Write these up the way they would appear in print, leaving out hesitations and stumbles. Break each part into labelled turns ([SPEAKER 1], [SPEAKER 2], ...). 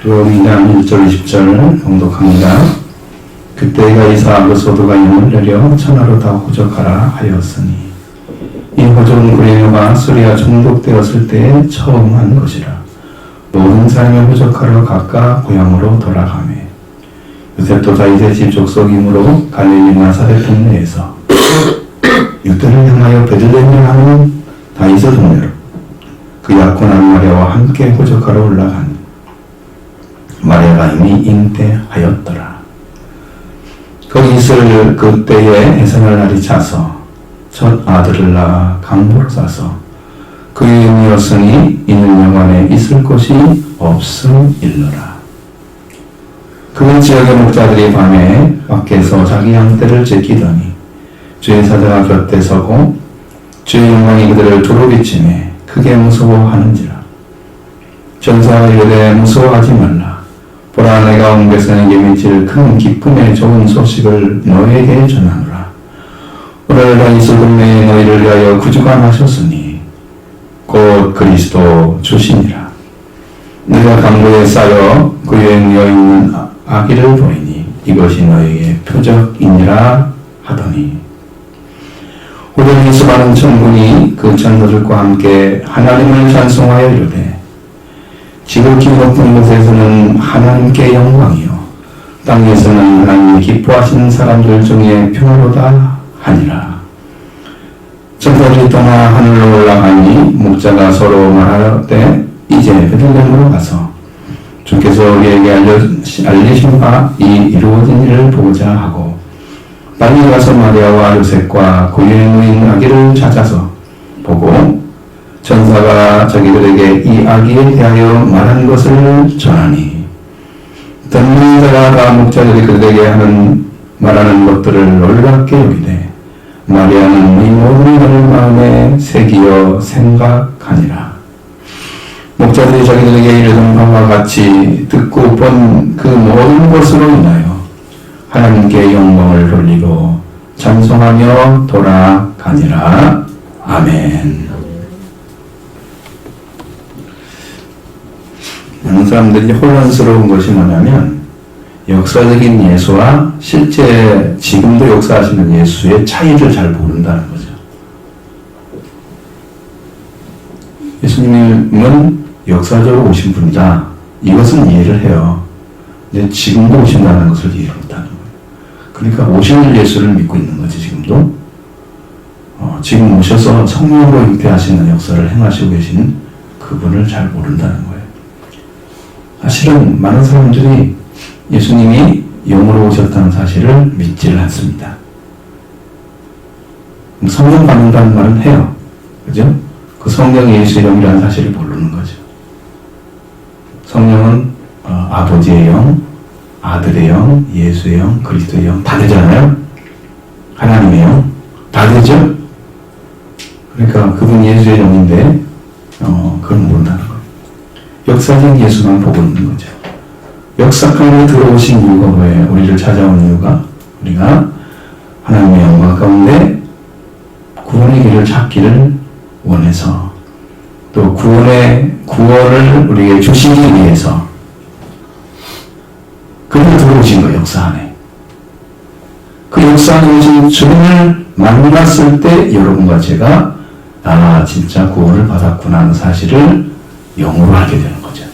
[SPEAKER 1] 또 2장 1절 20절 봉독합니다. 그때가 이사 그 소도가임을 내려 천하로 다 호적하라 하였으니 이 호적은 구레네가 수리아 총독되었을 때에 처음 한 것이라. 모든 사람이 호적하러 각각 고향으로 돌아가매 요셉도 다윗의 집 족속이므로 갈릴리 나사렛 동네에서 유대를 향하여 베들레헴을 하는 다윗의 동네로 그 약혼한 마리아와 함께 호적하러 올라간 마리아가 이미 잉태하였더라. 거기 있을 그때에 해산할 날이 차서 첫 아들을 낳아 강보로 싸서 그 이름이었으니 이는 영원에 있을 곳이 없음일러라. 그 지역의 목자들이 밤에 밖에서 자기 양떼를 지키더니 주의 사자가 곁에 서고 주의 영광이 그들을 두루 비치매 크게 무서워하는지라. 전사가 이르되 무서워하지 말라. 보라 내가 온 것은 예미칠 큰 기쁨의 좋은 소식을 너에게 전하노라. 오늘 다윗 동네에 너희를 위하여 구주가 나셨으니 곧 그리스도 주시니라. 내가 강보에 쌓여 그에 누워있는 아기를 보이니 이것이 너희의 표적이니라 하더니 호련히 수많은 천군이 그 천사들과 함께 하나님을 찬송하여 이르되 지극히 높은 곳에서는 하나님께 영광이요 땅에서는 하나님이 기뻐하시는 사람들 중에 평화로다 하니라. 천사들이 떠나 하늘로 올라가니 목자가 서로 말하되 이제 베들레헴으로 가서 주께서 우리에게 알리신 바 이 이루어진 일을 보고자 하고 빨리 가서 마리아와 요셉과 고유에 누인 아기를 찾아서 보고 천사가 자기들에게 이 아기에 대하여 말한 것을 전하니 듣는 자가 다 목자들이 그들에게 말하는 것들을 놀랍게 여기되 마리아는 이 모든 것을 마음에 새기어 생각하니라. 목자들이 자기들에게 이르던 바와 같이 듣고 본 그 모든 것으로 인하여 하나님께 영광을 돌리고 찬송하며 돌아가니라. 아멘. 많은 사람들이 혼란스러운 것이 뭐냐면 역사적인 예수와 실제 지금도 역사하시는 예수의 차이를 잘 모른다는 거죠. 예수님은 역사적으로 오신 분이다. 이것은 이해를 해요. 근데 지금도 오신다는 것을 이해를 못하는 거예요. 그러니까 오실 예수를 믿고 있는 거지 지금도. 지금 오셔서 성령으로 잉태하시는 역사를 행하시고 계신 그분을 잘 모른다는 거예요. 사실은 많은 사람들이 예수님이 영으로 오셨다는 사실을 믿지를 않습니다. 성령 받는다는 말은 해요. 그죠? 그 성령이 예수 이름이라는 사실을 모르는 거죠. 성령은 아버지의 영, 아들의 영, 예수의 영, 그리스도의 영 다 되잖아요. 하나님의 영 다 되죠. 그러니까 그분 예수의 영인데 그걸 모른다는 거예요. 역사적인 예수만 보고 있는 거죠. 역사 가운데 들어오신 이유가 뭐예요? 우리를 찾아온 이유가 우리가 하나님의 영광 가운데 구원의 길을 찾기를 원해서 또 구원을 우리에게 주시기 위해서 그분이 들어오신 거예요. 역사 안에. 그 역사 안에 오신 주님을 만났을 때 여러분과 제가 진짜 구원을 받았구나 하는 사실을 영으로 알게 되는 거죠.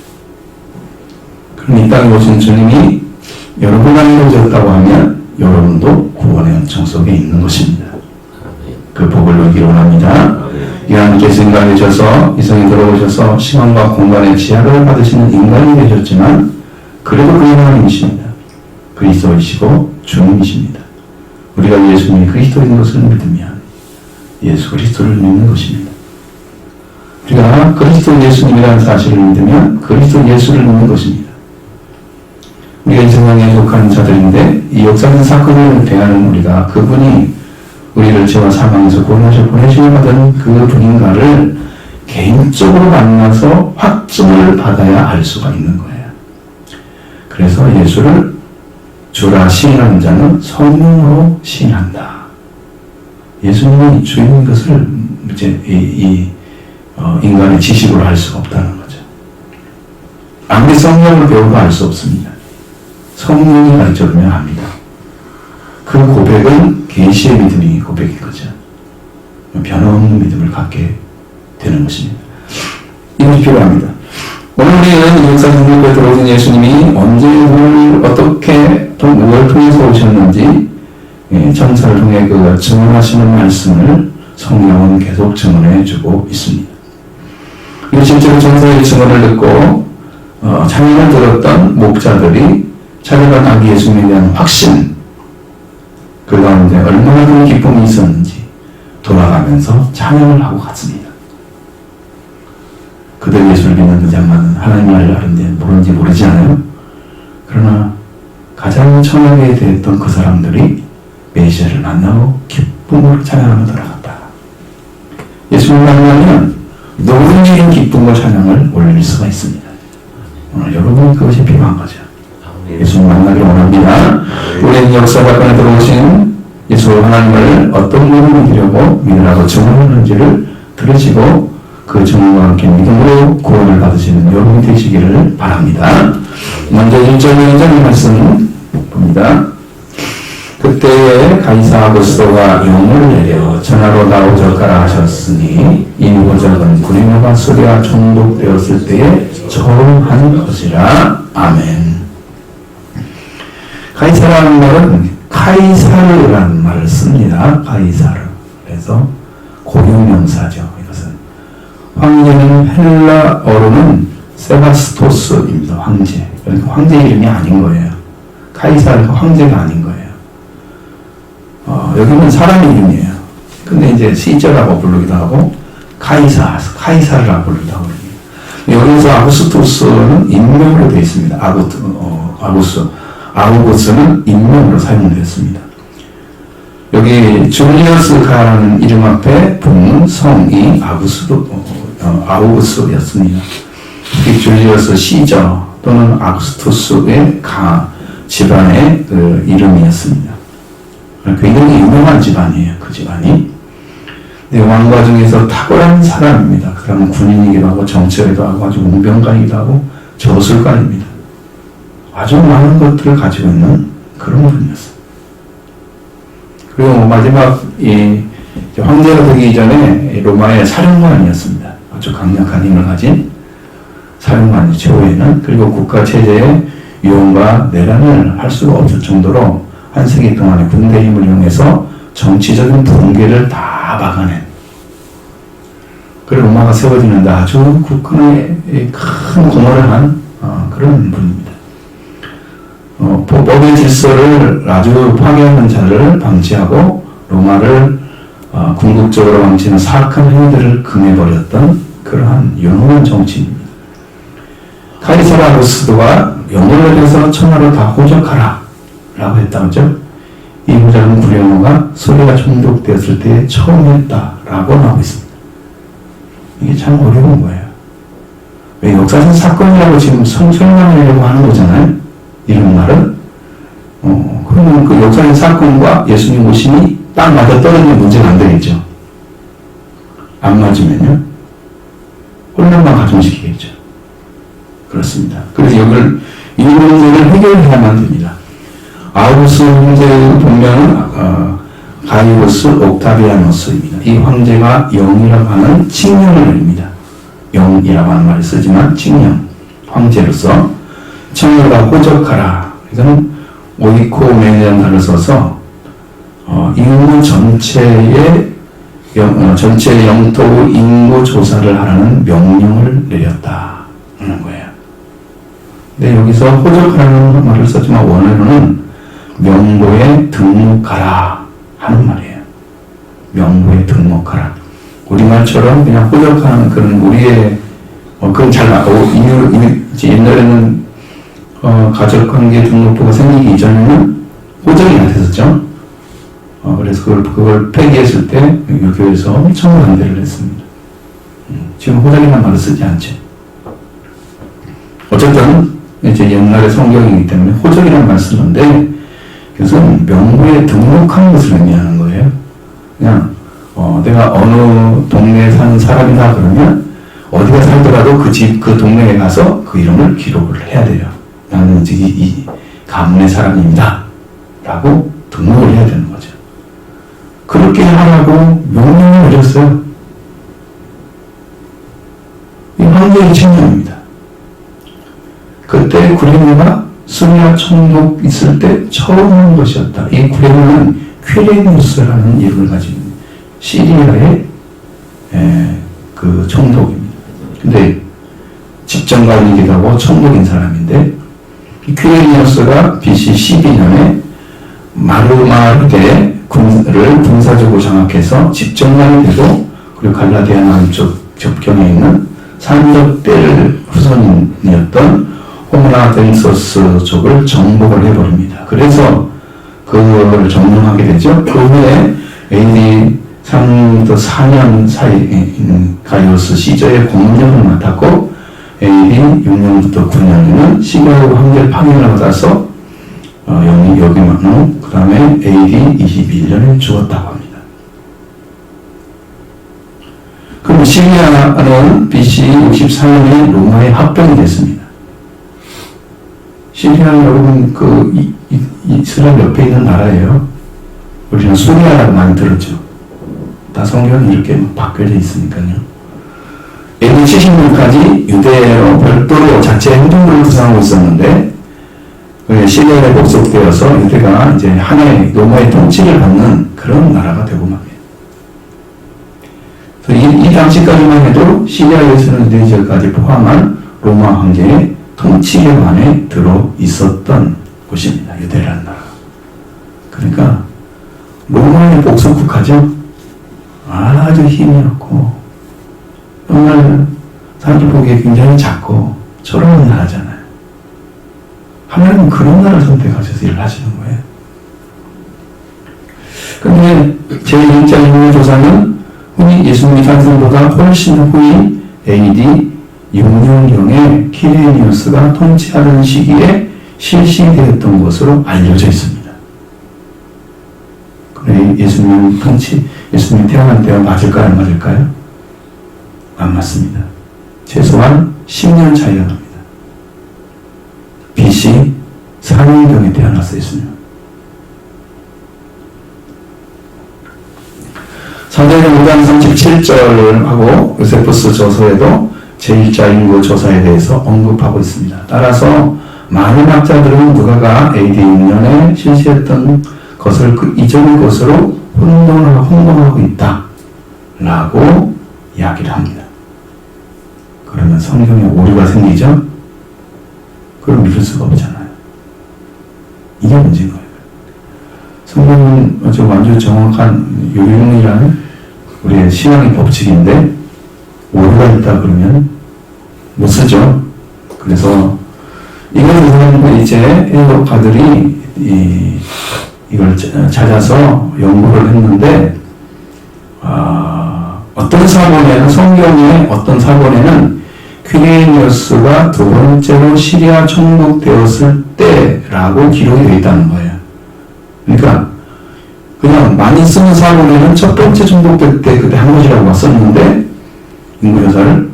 [SPEAKER 1] 그럼 이 땅에 오신 주님이 여러분 안에 오셨다고 하면 여러분도 구원의 은총 속에 있는 것입니다. 그 복을 누리기 원합니다. 하나님께서 인간이 되셔서 이성이 들어오셔서 시간과 공간의 지하를 받으시는 인간이 되셨지만 그래도 그 하나님이십니다. 그리스도이시고 주님이십니다. 우리가 예수님이 그리스도인 것을 믿으면 예수 그리스도를 믿는 것입니다. 우리가 그리스도 예수님이라는 사실을 믿으면 그리스도 예수를 믿는 것입니다. 우리가 이 세상에 속한 자들인데 이 역사적인 사건을 대하는 우리가 그분이 우리를 죄와 사망에서 구원하셔 보내심을 받은 그 분인가를 개인적으로 만나서 확증을 받아야 알 수가 있는 거예요. 그래서 예수를 주라 시인하는 자는 성령으로 시인한다. 예수님이 주인 것을 이제 인간의 지식으로 할 수가 없다는 거죠. 아무리 성경을 배워도 알 수 없습니다. 성령이 가르쳐주면 압니다. 그 고백은 계시의 믿음이 고백인 거죠. 변함없는 믿음을 갖게 되는 것입니다. 이것이 필요합니다. 오늘 우리는 역사적으로 들어오신 예수님이 언제 어떻게 또 무엇을 통해서 오셨는지 천사를 통해 그 증언하시는 말씀을 성경은 계속 증언해주고 있습니다. 그리고 실제로 천사의 증언을 듣고 찬양을 들었던 목자들이 찾아간 아기 예수님에 대한 확신, 그 가운데 얼마나 큰 기쁨이 있었는지 돌아가면서 찬양을 하고 갔습니다. 그들 예수를 믿는 그 장만은 하나님 말을 아는데 모르는지 모르지 않아요? 그러나 가장 천하게 됐던 그 사람들이 메시아를 만나고 기쁨으로 찬양하며 돌아갔다. 예수를 만나면 누구든지 기쁨과 찬양을 올릴 수가 있습니다. 오늘 여러분 그것이 필요한 거죠. 예수를 만나기를 원합니다. 우리는 역사 사건에 들어오신 예수 하나님을 어떤 분을 믿으려고 믿으라고 증언하는지를 들으시고 그 증언과 함께 믿음으로 구원을 받으시는 여러분이 되시기를 바랍니다. 먼저 1절 2절 말씀 봅니다. 그때에 가이사 아구스도가 영을 내려 전하로 나오적하라 하셨으니 이 오적은 구레나바 소리가 총독되었을 때에 처음 한 것이라. 아멘. 가이사라는 말은 카이사르라는 말을 씁니다. 카이사르. 그래서 고유명사죠. 이것은 황제는 헬라어로는 세바스토스입니다. 황제. 그러니까 황제 이름이 아닌 거예요. 카이사르가 황제가 아닌 거예요. 여기는 사람 이름이에요. 근데 이제 시저라고 부르기도 하고 카이사르라고 부르기도 하고 여기서 아구스토스는 인명으로 되어 있습니다. 아우구스는 인명으로 사용되었습니다. 여기 줄리어스가라는 이름 앞에 붙는 성이 아우구스였습니다. 이 줄리어스 시저 또는 아구스투스의 집안의 그 이름이었습니다. 굉장히 유명한 집안이에요. 그 집안이. 근데 왕과 중에서 탁월한 사람입니다. 그 사람은 군인이기도 하고 정치가기도 하고 아주 웅변가이기도 하고 저술가입니다. 아주 많은 것들을 가지고 있는 그런 분이었어요. 그리고 마지막 황제가 되기 전에 로마의 사령관이었습니다. 아주 강력한 힘을 가진 사령관이 최후에는. 그리고 국가 체제의 유언과 내란을 할 수가 없을 정도로 한 세기 동안의 군대 힘을 이용해서 정치적인 붕괴를 다 막아낸, 그리고 로마가 세워지는데 아주 국가의 큰 공헌을 한 그런 분입니다. 법의 질서를 아주 파괴하는 자를 방치하고 로마를 궁극적으로 망치는 사악한 행위들을 금해버렸던 그러한 유능한 정치인입니다. 카이사르 아구스도가 영을 내려서 천하로 다 호적하라 라고 했다고 하죠. 이 호적은 구레나바가 소리가 총독되었을 때 처음 했다라고 나오고 있습니다. 이게 참 어려운 거예요. 왜 역사적 사건이라고 지금 설명하려고 하는 거잖아요. 이런 말은. 그러면 그 역사적 사건과 예수님 오심이 딱 맞아 떨어지는 문제가 안 되겠죠. 안 맞으면요. 혼란만 가중시키겠죠. 그렇습니다. 그래서 여기를 이 문제를 해결해야만 됩니다. 아우구스 황제의 본명은 가이우스 옥타비아누스입니다. 이 황제가 영이라고 하는 칙령을 내립니다. 영이라고 하는 말을 쓰지만 칙령, 황제로서 천하가 호적하라. 이거는 오이코메니안사를 써서 인구 전체의 영토 인구 조사를 하라는 명령을 내렸다 하는 거예요. 근데 여기서 호적하라는 말을 썼지만 원어로는 명부에 등록하라 하는 말이에요. 명부에 등록하라. 우리말처럼 그냥 호적하는 그런 우리의 그건 잘 나고 옛날에는 가족관계 등록부가 생기기 이전에는 호적이 안 됐었죠. 그래서 그걸 폐기했을 때 유교에서 엄청 반대를 했습니다. 지금 호적이라는 말을 쓰지 않죠. 어쨌든 이제 옛날의 성경이기 때문에 호적이라는 말을 쓰는데 그것은 명부에 등록한 것을 의미하는 거예요. 그냥 내가 어느 동네에 사는 사람이다 그러면 어디가 살더라도 그 집, 그 동네에 가서 그 이름을 기록을 해야 돼요. 나는 이제 이 가문의 사람입니다. 라고 등록을 해야 되는 거죠. 그렇게 하라고 명령을 내렸어요. 이 황제의 책령입니다. 그때 구레네가 수리아 총독 있을 때 처음 한 것이었다. 이 구레네는 퀴레니우스라는 이름을 가진 시리아의 그 총독입니다. 근데 집정관이기도 하고 총독인 사람인데, 퀴레니우스가 BC 12년에 마르마르데를 군사적으로 장악해서 집정관이 되고, 그리고 갈라디아 남쪽 접경에 있는 산적대를 후손이었던 호므라덴소스 쪽을 정복을 해버립니다. 그래서 그걸 점령하게 되죠. 그 후에 AD 3부터 4년 사이에 있는 가이오스 시저의 공력을 맡았고, AD 6년부터 9년에는 시가로 황제 파견을 받아서 여기만 그 다음에 AD 21년에 죽었다고 합니다. 그럼 시리아는 BC 64년에 로마에 합병이 됐습니다. 시리아는 여러분 이스라엘 옆에 있는 나라예요. 우리는 수리아라고 많이 들었죠. 다 성경이 이렇게 바뀌어져 있으니까요. AD 70년까지 유대로 별도로 자체 행정부를 구성하고 있었는데, 시리아에 복속되어서 유대가 이제 하나의 로마의 통치를 받는 그런 나라가 되고 맙니다. 이 당시까지만 해도 시리아에서는 유대 지역까지 포함한 로마 황제의 통치력 안에 들어 있었던 곳입니다. 유대라는 나라. 그러니까 로마의 복속국가죠. 아주 힘이 없고 정말 사람들 보기에 굉장히 작고 초라한 나라잖아요. 하나님은 그런 나라를 선택하셔서 일을 하시는 거예요. 그런데 제1자 인물 조사는 흔히 예수님의 탄생보다 훨씬 후인 AD 6년경에 키레니우스가 통치하던 시기에 실시되었던 것으로 알려져 있습니다. 그래, 예수님이 태어난 때와 맞을까요? 안 맞을까요? 안 맞습니다. 최소한 10년 차이가 납니다. BC 4년경에 태어났어요, 예수님. 사도행전 5장 37절을 하고 요세푸스 저서에도 제1자 인구 조사에 대해서 언급하고 있습니다. 따라서 많은 학자들은 누가가 AD 6년에 실시했던 것을 그 이전의 것으로 혼동하고 있다 라고 이야기를 합니다. 그러면 성경에 오류가 생기죠? 그걸 믿을 수가 없잖아요. 이게 문제인 거예요. 성경은 완전 정확한 유일무이한 우리의 신앙의 법칙인데 오류가 있다 그러면 못 쓰죠. 그래서 이걸 이제 해석가들이 이걸 찾아서 연구를 했는데, 어떤 사본에는, 성경의 어떤 사본에는 퀴레니우스가 두 번째로 시리아 총독되었을 때라고 기록이 되어 있다는 거예요. 그러니까 그냥 많이 쓰는 사본에는 첫 번째 총독될 때 그때 한 것이라고 썼는데, 인구조사를.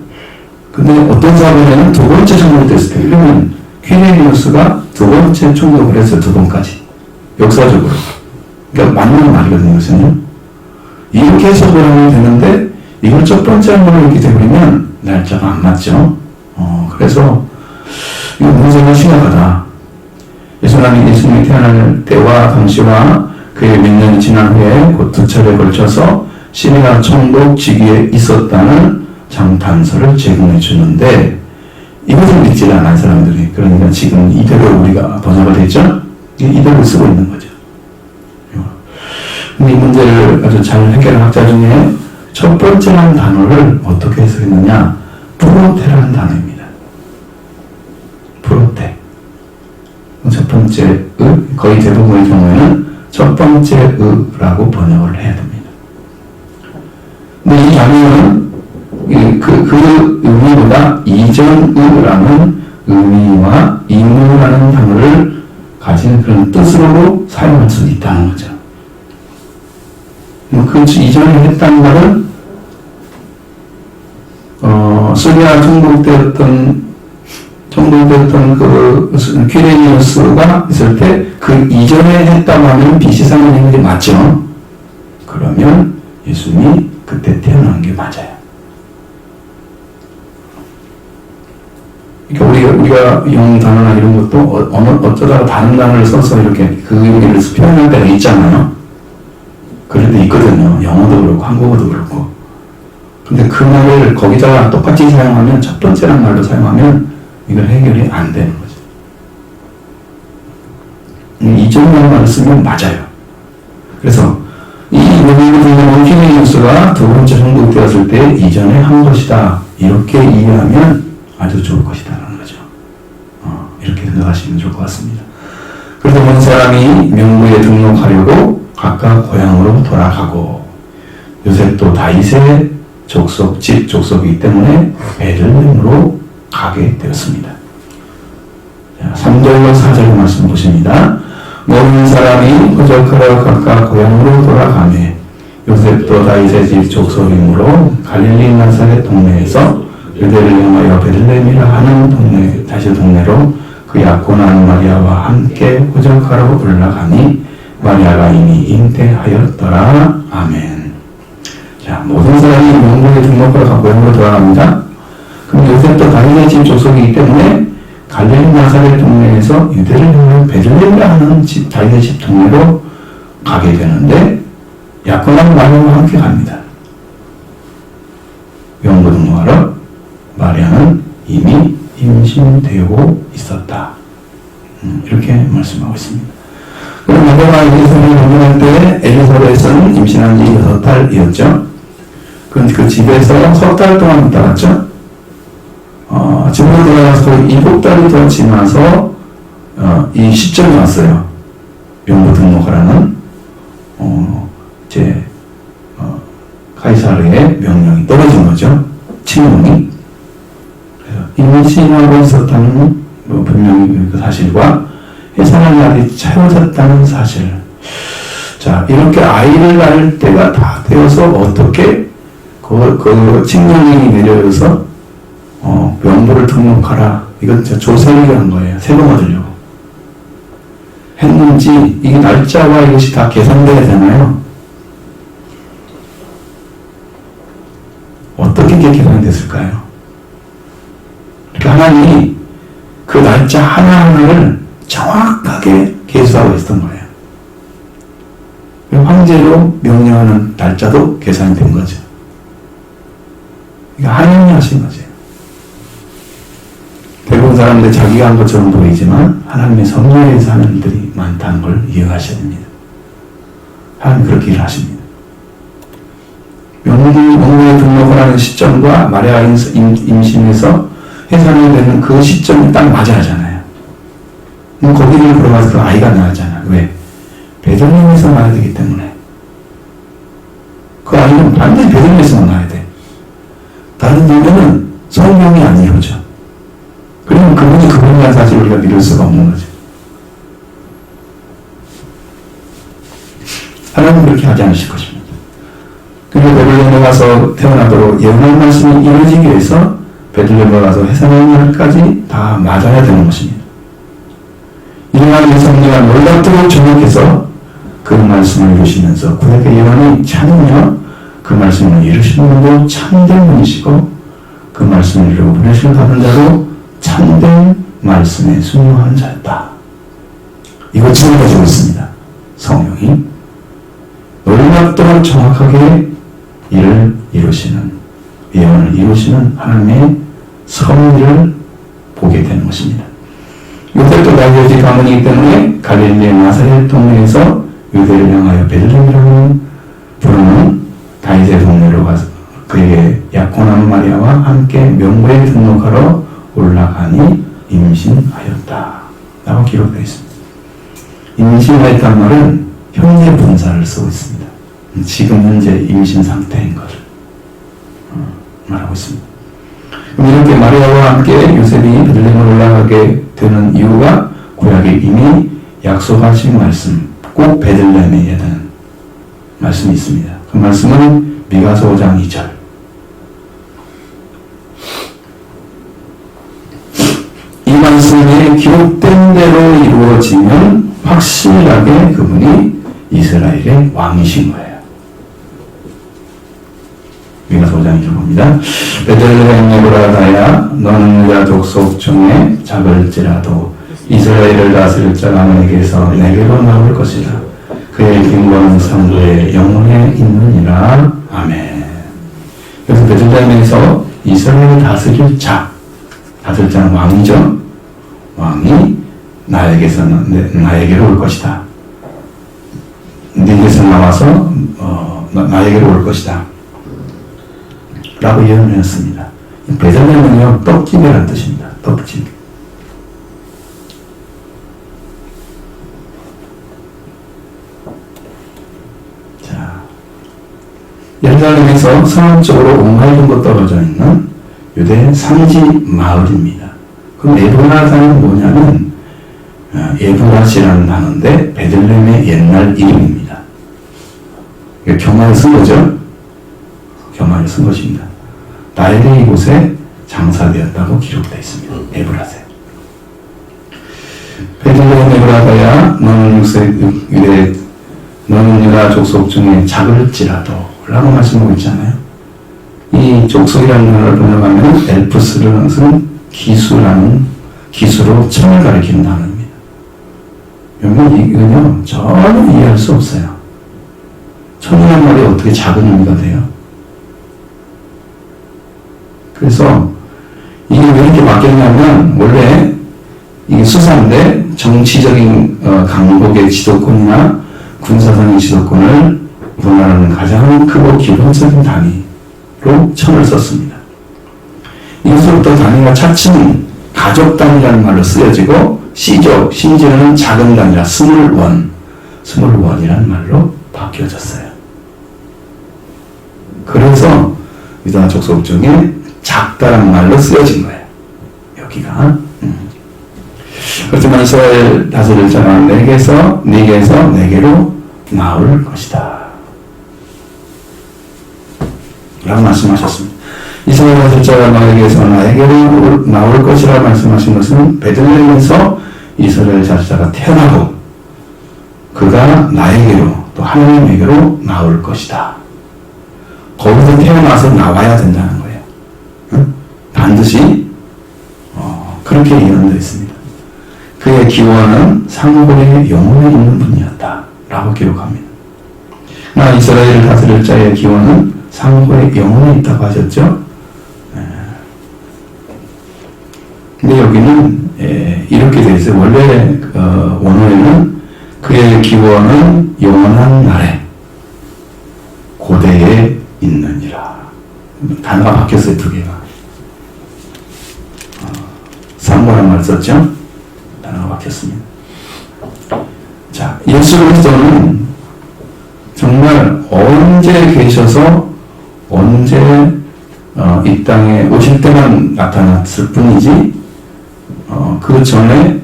[SPEAKER 1] 근데 어떤 사본에는 두 번째 총독됐을 때, 그러면 퀴레니우스가 두 번째 총독을 했어요. 두 번까지. 역사적으로. 그러니까 맞는 말이거든요, 이것은요. 이렇게 해석을 하면 되는데, 이걸 첫 번째 한 걸로 이렇게 되버리면 날짜가 안 맞죠. 그래서 이거 문제가 심각하다. 예수님이 태어날 때와 당시와 그의 몇 년이 지난 후에 곧 두 차례에 걸쳐서 시리아 총독 직위에 있었다는 장탄서를 제공해 주는데, 이것을 믿지 않은 사람들이, 그러니까 지금 이대로 우리가 번역을 했죠? 이대로 쓰고 있는 거죠. 근데 이 문제를 아주 잘 해결한 학자 중에 첫 번째라는 단어를 어떻게 해석했느냐? 프로테라는 단어입니다. 프로테. 첫 번째 거의 대부분의 경우에는 첫 번째 라고 번역을 해야 됩니다. 근데 이 단어는 그 의미보다 이전의라는 의미와 이무라는 단어를 가진 그런 뜻으로 사용할 수 있다는 거죠. 그 이전에 했다는 말은 요셉이나 총독되었던 그 퀴레니우스가 있을 때 그 이전에 했다고 하면 비시상을 했는 게 맞죠? 그러면 예수님이 그때 태어난 게 맞아요. 그러니까 우리가 영 단어나 이런 것도 어쩌다가 다른 단어를 써서 이렇게 그 의미를 표현할 때가 있잖아요. 그럴 때 있거든요. 영어도 그렇고 한국어도 그렇고. 근데 그 말을 거기다가 똑같이 사용하면 첫 번째란 말로 사용하면 이걸 해결이 안 되는 거죠. 이전이라는 말을 쓰면 맞아요. 그래서 이 여기를 들려온 퀴레니우스가 두 번째 정복되었을 때 이전에 한 것이다. 이렇게 이해하면 아주 좋을 것이다라는 거죠. 이렇게 생각하시면 좋을 것 같습니다. 그래서 본 사람이 명부에 등록하려고 각각 고향으로 돌아가고 요셉도 다윗의 집 족속이기 때문에 베들레헴으로 가게 되었습니다. 3절로 4절 말씀 보십니다. 모든 사람이 호적하러 각각 고향으로 돌아가매 요셉도 다윗의 집 족속이므로 갈릴리 나사렛 동네에서 유대를 향하여 베들레헴이라 하는 동네로 그 약혼한 마리아와 함께 호적하러 올라가니 마리아가 이미 잉태하였더라. 아멘. 자, 모든 사람이 명부에 등록하러 고향으로 돌아갑니다. 그럼 요셉도 다윗의 집 족속이기 때문에 갈릴리 나사렛 동네에서 유대를 향하여 베들레헴이라 하는 다윗의 집 동네로 가게 되는데 약혼한 마리아와 함께 갑니다. 명부 등록하러. 마리아는 이미 임신되고 있었다. 이렇게 말씀하고 있습니다. 그럼 마리아가 엘리사벳을 방문할 때 엘리사벳은 임신한 지 6달이었죠. 그 집에서 석 달 동안 있다 갔죠. 집으로 돌아가서 7달이 더 지나서 이 시점이 왔어요. 명부 등록하라는 카이사르의 명령이 떨어진 거죠. 칙령이. 임신하고 있었다는 분명히 그 사실과 해산할 날이 채워졌다는 사실. 자, 이렇게 아이를 낳을 때가 다 되어서 어떻게 그 칙령이 내려서 명부를 등록하라. 이건 진짜 조세리가 한 거예요. 세금 얻으려고. 했는지 이게 날짜와 이것이 다 계산돼야 되나요? 어떻게 이게 계산이 됐을까요? 하나님이 그 날짜 하나하나를 정확하게 계수하고 있었던 거예요. 황제로 명령하는 날짜도 계산이 된 거죠. 그러니까 하나님이 하신 거죠. 대부분 사람들이 자기가 한 것처럼 보이지만 하나님의 섭리에서 하는 일들이 많다는 걸 이해하셔야 됩니다. 하나님 그렇게 일하십니다. 명부에 등록을 하는 시점과 마리아 임신에서 해산이 되는 그 시점이 딱 맞아야 하잖아요. 거기를 들어가서 그 아이가 나왔잖아요. 왜? 베들레헴에서 나야 되기 때문에. 그 아이는 반드시 베들레헴에서 나야 돼. 다른 데는 성명이 안 이루어져. 그러면 그분이 그분이라는 사실을 우리가 믿을 수가 없는 거죠. 하나님은 그렇게 하지 않으실 것입니다. 그리고 베들레헴에 가서 태어나도록 예언한 말씀이 이루어지기 위해서 베들레헴에 가서 해산하는 날까지 다 맞아야 되는 것입니다. 이러한 성령가 놀랍도록 정확해서 그 말씀을 이루시면서 구약의 예언이 참으며 그 말씀을 이루시는 분도 참된 분이시고 그 말씀을 이루고 보내심을 받은 자로 참된 말씀에 순종하는 자였다. 이거 증거해주고 있습니다. 성령이 놀랍도록 정확하게 일을 이루시는 예언을 이루시는 하나님의 섭리를 보게 되는 것입니다. 요셉도 다윗의 가문이기 때문에 갈릴리 나사렛 동네에서 유대를 향하여 베들레헴이라고 부르는 다윗의 동네로 가서 그에게 약혼한 마리아와 함께 명부에 등록하러 올라가니 임신하였다 라고 기록되어 있습니다. 임신하였다는 말은 현재 분사를 쓰고 있습니다. 지금 현재 임신 상태인 것을 말하고 있습니다. 이렇게 마리아와 함께 요셉이 베들레헴으로 올라가게 되는 이유가 구약에 이미 약속하신 말씀, 꼭 베들레헴에 해야 되는 말씀이 있습니다. 그 말씀은 미가서 5장 2절. 이게 기록된 대로 이루어지면 확실하게 그분이 이스라엘의 왕이신 거예요. 미가서 5장 1절 봅니다. 베들레헴 에브라다야 너는 유다 족속 중에 작을지라도 이스라엘을 다스릴 자가 내게서 내게로 나올 것이다. 그의 빈곤은 상부에 영원에 있느니라. 아멘. 그래서 베들레헴에서 이스라엘을 다스릴 자는 왕이죠. 왕이 나에게로 올 것이다. 네게서 나와서 나에게로 올 것이다. 라고 예언을 했습니다. 베들레헴은요, 떡집이라는 뜻입니다. 떡집. 자, 예루살렘에서 서남쪽으로 5마일 정도 떨어져 있는 유대 산지 마을입니다. 그럼 에브라사는 뭐냐면 에브라시라는 단어인데 베들레헴의 옛날 이름입니다. 경화를 쓴 거죠. 경화를 쓴 것입니다. 나엘이 이곳에 장사되었다고 기록되어 있습니다. 에브라세. 베들레헴 에브라다야 너는 유다 족속 중에 작을지라도 라고 말씀하고 있잖아요. 이 족속이라는 단어를 번역하면 엘프스라는 것은 기수로 천을 가리키는 단어입니다. 여러분 이건요 전혀 이해할 수 없어요. 천이라는 말이 어떻게 작은 의미가 돼요? 그래서 이게 왜 이렇게 바뀌었냐면 원래 이게 수사인데 정치적인 강국의 지도권이나 군사상의 지도권을 분할하는 가장 크고 기본적인 단위로 천을 썼습니다. 이것으로부터 단위가 차츰 가족 단위라는 말로 쓰여지고 시족, 심지어는 작은 단위라 스몰원이라는 말로 바뀌어졌어요. 그래서 유다 족속 중에 작다라는 말로 쓰여진 거예요. 여기가. 그렇지만 이스라엘 다스릴 자가 네게서 내게로 나올 것이다. 라고 말씀하셨습니다. 이스라엘 다스릴 자가 너에게서 나에게로 나올 것이라 말씀하신 것은 베들레헴에서 이스라엘 자가 태어나고 그가 나에게로 또 하나님에게로 나올 것이다. 거기서 태어나서 나와야 된다는 거예요. 반드시 그렇게 예언되어 있습니다. 그의 기원은 상고의 영혼에 있는 분이었다 라고 기록합니다. 이스라엘을 다스릴 자의 기원은 상고의 영혼에 있다고 하셨죠. 근데 여기는 이렇게 되어 있어요. 원래 원어에는 그의 기원은 영원한 날에 고대에 있느니라. 단어가 바뀌었어요. 두 개가. 상고란 말 썼죠? 단어가 바뀌었습니다. 자, 예수 그리스도는 정말 언제 계셔서 언제 이 땅에 오실 때만 나타났을 뿐이지 그 전에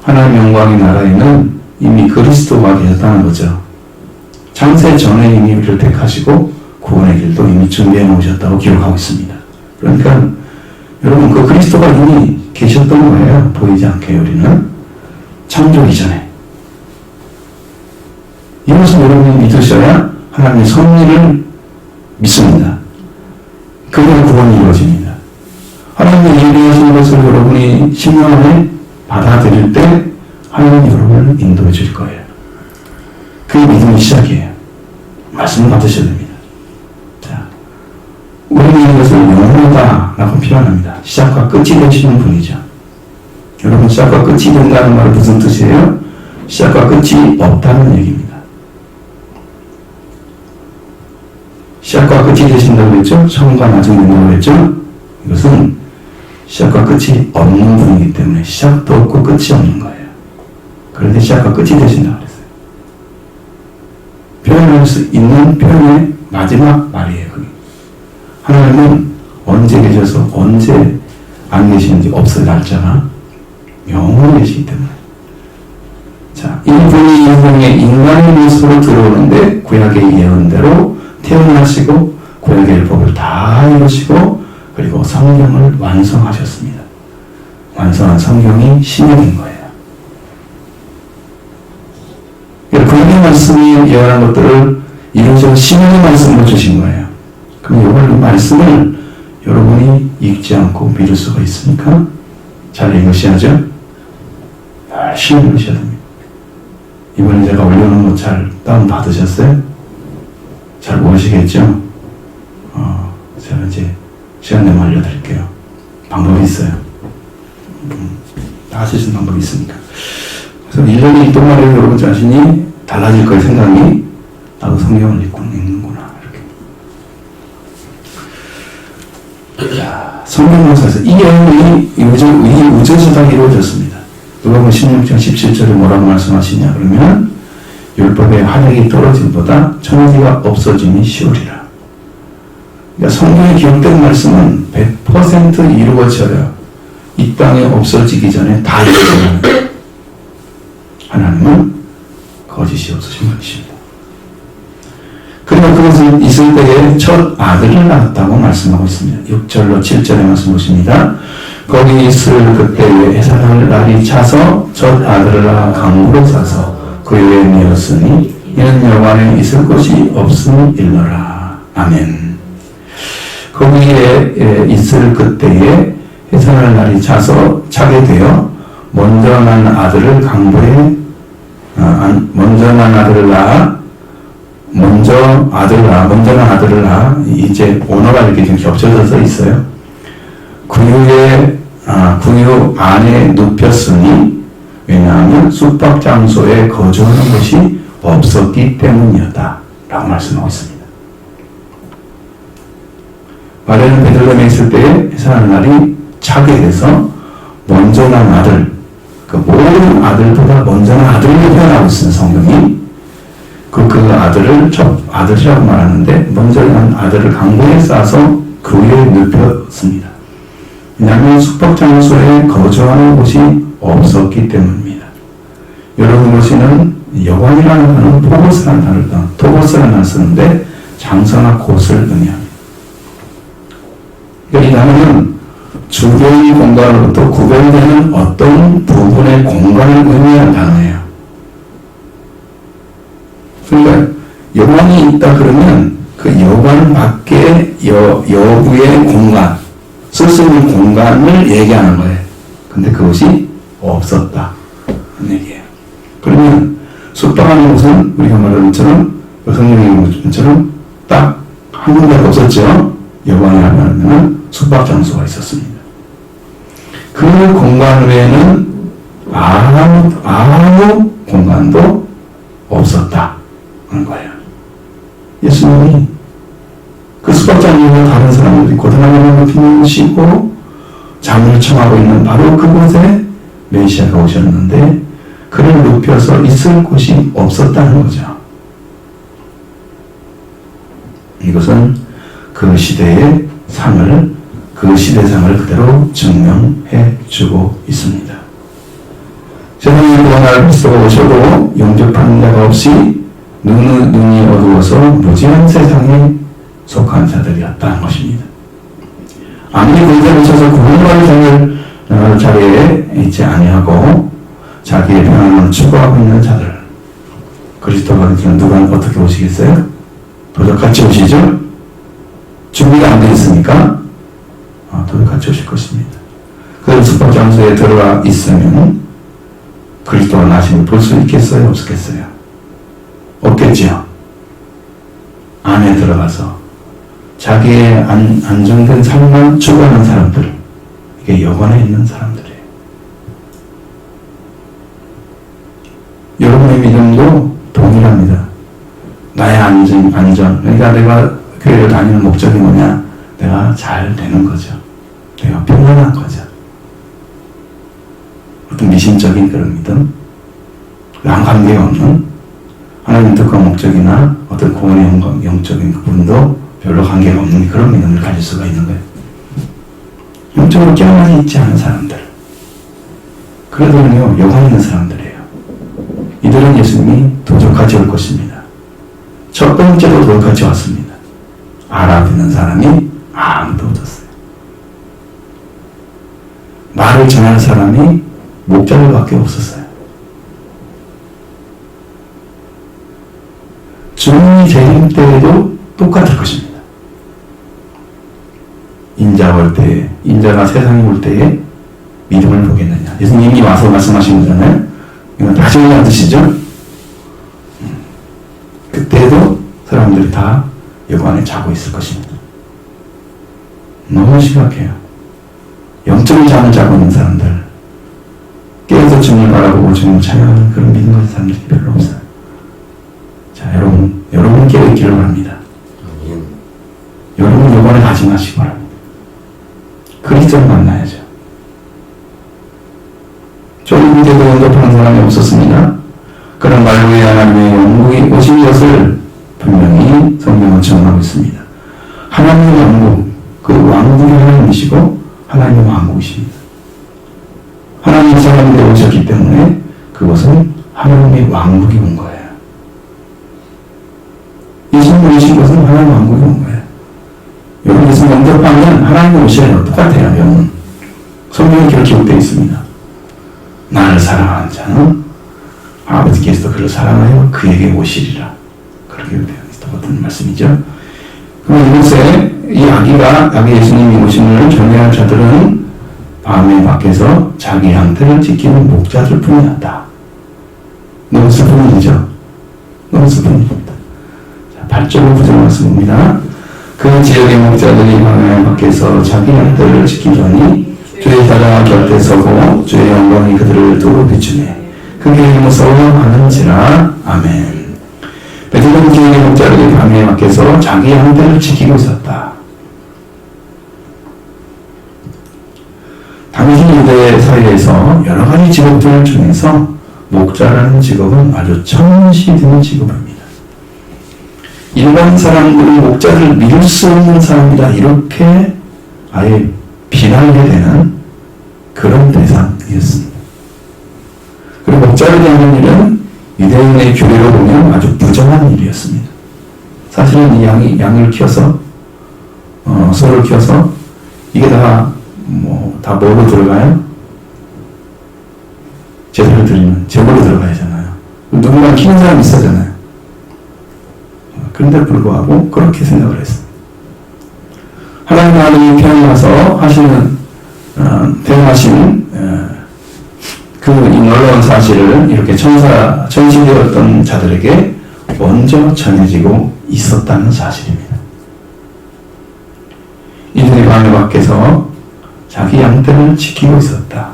[SPEAKER 1] 하나님 영광의 나라에는 이미 그리스도가 계셨다는 거죠. 창세 전에 이미 우리를 택하시고 구원의 길도 이미 준비해 놓으셨다고 기록하고 있습니다. 그러니까 여러분 그 그리스도가 이미 계셨던 거예요. 보이지 않게 우리는 창조 이전에. 이것을 여러분이 믿으셔야 하나님의 섭리를 믿습니다. 그러면 구원이 이루어집니다. 하나님의 예비하신 것을 여러분이 신령하게 받아들일 때 하나님이 여러분을 인도해 줄 거예요. 그게 믿음의 시작이에요. 말씀을 받으셔야 됩니다. 자, 우리는 이것을 영원하다라고 표현합니다. 시작과 끝이 되시는 분이죠. 여러분 시작과 끝이 된다는 말은 무슨 뜻이에요? 시작과 끝이 없다는 얘기입니다. 시작과 끝이 되신다고 했죠? 처음과 나중이 된다고 했죠? 이것은 시작과 끝이 없는 분이기 때문에 시작도 없고 끝이 없는 거예요. 그런데 시작과 끝이 되신다고 그랬어요. 표현할 수 있는 표현의 마지막 말이에요. 그게. 하나님은 언제 계셔서 언제 안 계시는지 없어요. 날짜가 영원히 계시기 때문에. 자, 이분이 인생에 인간의 모습으로 들어오는데 구약의 예언대로 태어나시고 구약의 율법을 다 이루시고 그리고 성경을 완성하셨습니다. 완성한 성경이 신약인 거예요. 구약의 말씀이 예언한 것들을 이루어져 신약의 말씀으로 주신 거예요. 그럼 이번 말씀을 여러분이 읽지 않고 믿을 수가 있습니까? 잘 읽으셔야죠. 열심히 읽으셔야 됩니다. 이번에 제가 올려놓은 거 잘 다운 받으셨어요? 잘 모르시겠죠? 제가 이제 시간 되면 알려드릴게요. 방법이 있어요. 다 하실 수 있는 방법이 있으니까. 그래서 1년이 동안에 여러분 자신이 달라질 거예요. 생각이. 나도 성경을 읽는구나. 이렇게. 성경문서에서 이 예언이 우주에서 다 이루어졌습니다. 누가복음 16장 17절에 뭐라고 말씀하시냐 그러면 율법의 활약이 떨어짐보다 천지가 없어짐이 쉬우리라. 그러니까 성경에 기록된 말씀은 100% 이루어져요. 이 땅에 없어지기 전에 다 이루어져요. 하나님은 거짓이 없으신 분이십니다. 그리고 그것은 있을 때에 첫 아들을 낳았다고 말씀하고 있습니다. 6절로 7절의 말씀 보십니다. 거기 있을 그때에 해산할 날이 차서 첫 아들을 낳아 강으로 싸서 그 위에 미었으니 이는 여관에 있을 곳이 없음이 일러라. 아멘. 거기에 있을 그때에 해산할 날이 차서 차게 되어 먼저 난 아들을 강보에 먼저 난 아들을 낳아 이제 언어가 이렇게 좀 겹쳐져서 있어요. 구유 안에 눕혔으니 왜냐하면 숙박 장소에 거주하는 곳이 없었기 때문이었다 라고 말씀하고 있습니다. 마리아는 베들레헴에 있을 때에 해산할 날이 차게 돼서 먼저 난 아들, 그 모든 아들보다 먼저 난 아들을 표현하고 있는 성경이 그 아들을 첫 아들이라고 말하는데 먼저 난 아들을 강보에 싸서 그 위에 눕혔습니다. 왜냐하면 숙박장소에 거주하는 곳이 없었기 때문입니다. 여러분 보시는 여관이라는 단어는 토고스라는 단어를 쓰는데 장소나 곳을 의미합니다. 이 단어는 주변 공간으로부터 구별되는 어떤 부분의 공간을 의미하는 단어예요. 그러니까 여관이 있다 그러면 그 여관 밖에 여부의 공간, 쓸 수 있는 공간을 얘기하는 거예요. 근데 그것이 없었다. 그런 얘기예요. 그러면 숙박하는 곳은 우리가 말하는 것처럼 성경의 것처럼 딱 한 군데가 없었죠. 여관이라고 하면 숙박 장소가 있었습니다. 그 공간 외에는 아무 공간도 없었다 하는 거예요. 예수님이 그 숙박장소에 다른 사람들이 고단함을 높이는 쉬고 잠을 청하고 있는 바로 그곳에 메시아가 오셨는데 그를 눕혀서 있을 곳이 없었다는 거죠. 이것은 그 시대의 상을 그 시대상을 그대로 증명해 주고 있습니다. 세상에 무언가를 그리스도가 오셔도 영접하는 자가 없이 눈이 어두워서 무지한 세상에 속한 자들이었다는 것입니다. 아무리 군대를 쳐서 구원받을 자리에 있지 아니하고 자기의 평안을 추구하고 있는 자들, 그리스도가 누가 어떻게 오시겠어요? 도적같이 오시죠? 준비가 안 되어 있으니까 도적같이 오실 것입니다. 그 숙박장소에 들어가 있으면 그리스도가 나심을 볼 수 있겠어요? 없겠어요? 없겠죠. 안에 들어가서 자기의 안정된 삶만 추구하는 사람들, 이게 여관에 있는 사람들이에요. 여러분의 믿음도 동일합니다. 나의 안전. 그러니까 내가 교회를 다니는 목적이 뭐냐? 내가 잘 되는 거죠. 내가 평안한 거죠. 어떤 미심적인 그런 믿음, 남 관계가 없는 하나님 뜻과 목적이나 어떤 구원의 영적인 부분도 별로 관계가 없는 그런 믿음을 가질 수가 있는 거예요. 영적으로 깨어나지 있지 않은 사람들, 그래도요 여관 있는 사람들이에요. 이들은 예수님이 도적같이 올 것입니다. 첫 번째로 도적같이 왔습니다. 알아듣는 사람이 아무도 없었어요. 말을 전할 사람이 목자들밖에 없었어요. 주님이 재림 때에도 똑같을 것입니다. 인자가 올 때에, 인자가 세상에 올 때에 믿음을 보겠느냐. 예수님이 와서 말씀하신 거잖아요. 이건 다 중요한 뜻이죠. 그때도 사람들이 다 여기 안에 자고 있을 것입니다. 너무 심각해요. 영적인 잠을 자고 있는 사람들, 깨어서 주님을 바라보고 주님을 찬양하는 그런 믿음 가진 사람들이 별로 없어요. 자, 여러분 깨어있기를 바랍니다. 여러분 요번에 다짐하시기 바랍니다. 그리스도를 만나야죠. 조금 때도 언급하는 사람이 없었습니다. 그런 말로 의 하나님의 왕국이 오신 것을 분명히 성경은 증언하고 있습니다. 하나님의 왕국, 그 왕국이 하나님이시고 하나님의 왕국이십니다. 하나님이 사람이 되어 오셨기 때문에 그것은 하나님의 왕국이 온 거예요. 예수님이 오신 것은 하나님의 왕국이 온 거예요. 여러분 예수님 영접하면 하나님이 오시는 것 똑같아요. 영은 성경에 그렇게 기록되어 있습니다. 나를 사랑하는 자는 아버지께서도 그를 사랑하여 그에게 오시리라. 그렇게 되어 있었던 말씀이죠. 그럼 이곳에 이 아기 예수님이 오심을 전해할 자들은 밤에 밖에서 자기 양떼를 지키는 목자들 뿐이었다. 너무 슬픈 일이죠. 너무 슬픈 일입니다. 8절을 부정 말씀입니다. 그 지역의 목자들이 밤에 밖에서 자기 양떼를 지키더니 주의 사자가 곁에 서고 주의 영광이 그들을 두루 비추네. 그게 무서워하는지라. 아멘. 베들레헴 지역의 목자들이 밤에 밖에서 자기 양떼를 지키고 있었다. 당시 유대 사회에서 여러 가지 직업들 중에서 목자라는 직업은 아주 천시드는 직업입니다. 일반 사람들은 목자를 믿을 수 없는 사람이다 이렇게 아예 비난하게 되는 그런 대상이었습니다. 그리고 목자를 하는 일은 유대인의 교리로 보면 아주 부정한 일이었습니다. 사실은 이 양을 키워서 소를 키워서 이게 다 뭐로 들어가요? 제대로 드리면 제물로 들어가야잖아요. 누군가 키우는 사람이 있어잖아요. 그런데 불구하고 그렇게 생각을 했습니다. 하나님이 편하서 하시는 대응하신 그 놀라운 사실을 이렇게 천시되었던 자들에게 먼저 전해지고 있었다는 사실입니다. 이들이 밤에 밖에서 자기 양떼를 지키고 있었다.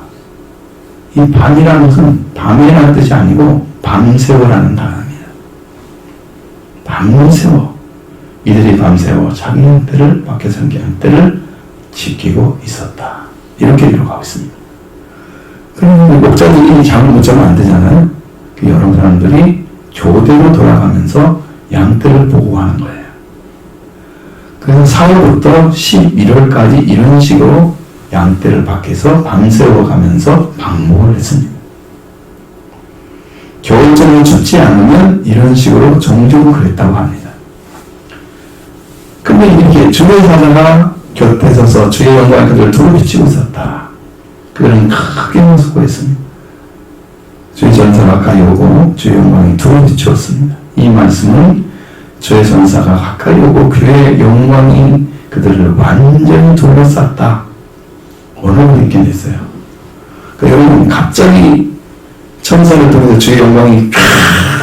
[SPEAKER 1] 이 밤이라는 것은 밤이라는 뜻이 아니고 밤새워라는 단어입니다. 밤새워. 이들이 밤새워 자기 양떼를 밖에서 양떼를 지키고 있었다. 이렇게 기록하고 있습니다. 그러면 목자들이 잠을 못 자면 안 되잖아요. 그 여러 사람들이 교대로 돌아가면서 양떼를 보고하는 거예요. 그래서 4월부터 11월까지 이런 식으로 양떼를 밖에서 밤새워 가면서 방목을 했습니다. 겨울잠을 춥지 않으면 이런 식으로 종종 그랬다고 합니다. 근데 이렇게 주의 사자가 곁에 서서 주의 영광이 그들을 두루 비치고 있었다. 그들은 크게 수고했습니다. 주의 전사가 가까이 오고 주의 영광이 두루 비추었습니다. 이 말씀은 주의 전사가 가까이 오고 그의 영광이 그들을 완전히 둘러쌌다. 어려운 느낌이 있어요. 그러니까 여러분 갑자기 천사를 통해서 주의 영광이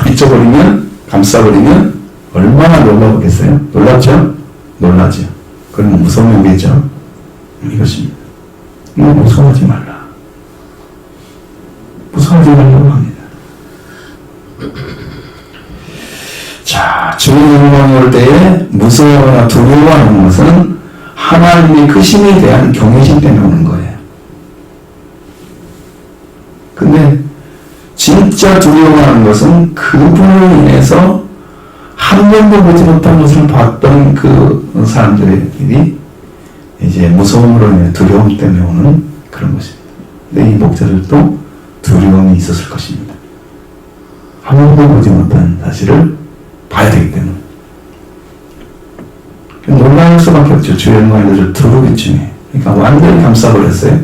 [SPEAKER 1] 비춰버리면 감싸버리면 얼마나 놀라보겠어요? 놀랍죠? 놀라죠. 그건 무서운 의미죠. 이것입니다. 이거 무서워하지 말라. 무서워하지 말라고 합니다. 자, 주의 영광이 올 때에 무서워하거나 두려워하는 것은 하나님의 크심에 대한 경외심 때문에 오는 거예요. 근데 진짜 두려워하는 것은 그분을 인해서 한 번도 보지 못한 것을 봤던 그 사람들이 이제 무서움으로 인해 두려움 때문에 오는 그런 것입니다. 근데 이 목자들도 두려움이 있었을 것입니다. 한 번도 보지 못한 사실을 봐야 되기 때문에. 놀랄 수밖에 없죠. 주의 영광이 그들을 두루 비추네. 그러니까 완전히 감싸버렸어요.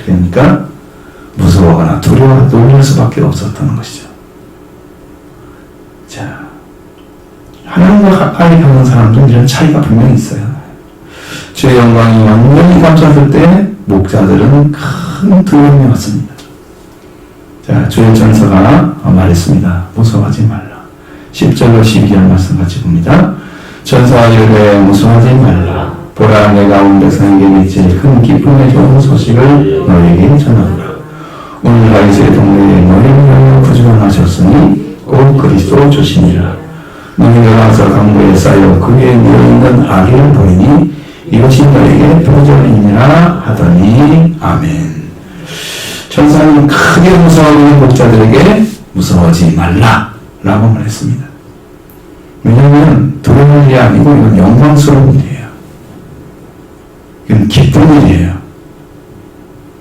[SPEAKER 1] 그러니까 무서워하거나 두려워 놀랄 수밖에 없었다는 것이죠. 자, 하나님과 가까이 가는 사람들은 이런 차이가 분명히 있어요. 주의 영광이 완전히 감쌌을 때 목자들은 큰 두려움이 왔습니다. 자, 주의 전서가 말했습니다. 무서워하지 말라. 10절로 12절 말씀 같이 봅니다. 전서가 이르되 무서워하지 말라. 보라, 내가 온 백성에게 미칠 큰 기쁨의 좋은 소식을 너에게 전하노라. 오늘 다윗의 동네에 너희를 위하여 구주원하셨으니 곧 그리스도 주시니라. 너희가 가서 강물에 쌓여 그 위에 누워있는 아기를 보이니 이것이 너에게 표적이니라 하더니 아멘. 천사는 크게 무서워하는 목자들에게 무서워하지 말라 라고 말했습니다. 왜냐하면 두려운 일이 아니고 이건 영광스러운 일이에요. 이건 기쁜 일이에요.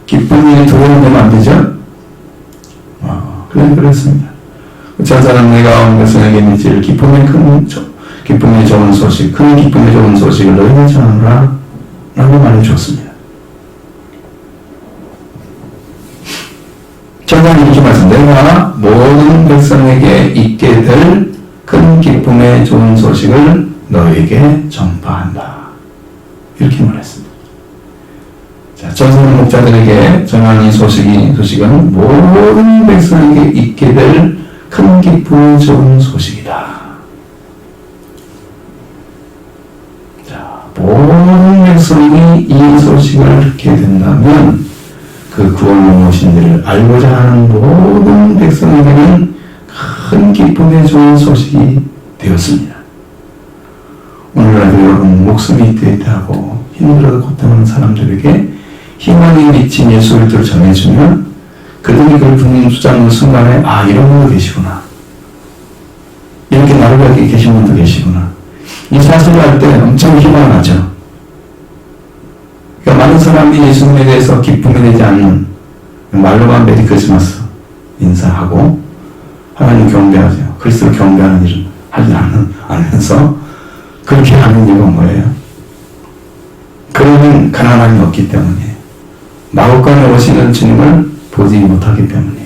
[SPEAKER 1] 기쁜 일이 두려움되면 안 되죠? 그랬습니다. 천사는 내가 온 백성에게 미칠 기쁨의 좋은 소식, 큰 기쁨의 좋은 소식을 너희에게 전하노라 라고 말해주었습니다. 천사는 이렇게 말씀합니다. 내가 모든 백성에게 있게 될 큰 기쁨의 좋은 소식을 너희에게 전파한다. 이렇게 말했습니다. 자, 천사는 목자들에게 전하는 이 소식은 모든 백성에게 있게 될 큰 기쁨의 좋은 소식이다. 자, 모든 백성이 이 소식을 듣게 된다면 그 구원을 오신 이를 알고자 하는 모든 백성에게는 큰 기쁨의 좋은 소식이 되었습니다. 오늘날도 여러분 목숨이 떼떼하고 힘들어도 고통하는 사람들에게 희망이 미친 예수 그리스도를 전해주면 그들이 그걸 붙잡는 순간에 이런 분도 계시구나. 이렇게 나를 갖게 계신 분도 계시구나. 이 사실을 할 때 엄청 희망을 하죠. 그러니까 많은 사람이 예수님에 대해서 기쁨이 되지 않는 말로만 메리 크리스마스 인사하고 하나님 경배하죠. 그리스도를 경배하는 일을 하지 않으면서 그렇게 하는 이유가 뭐예요? 그러면 가난함이 없기 때문이에요. 마구간에 오시는 주님을 보지 못하기 때문이에요.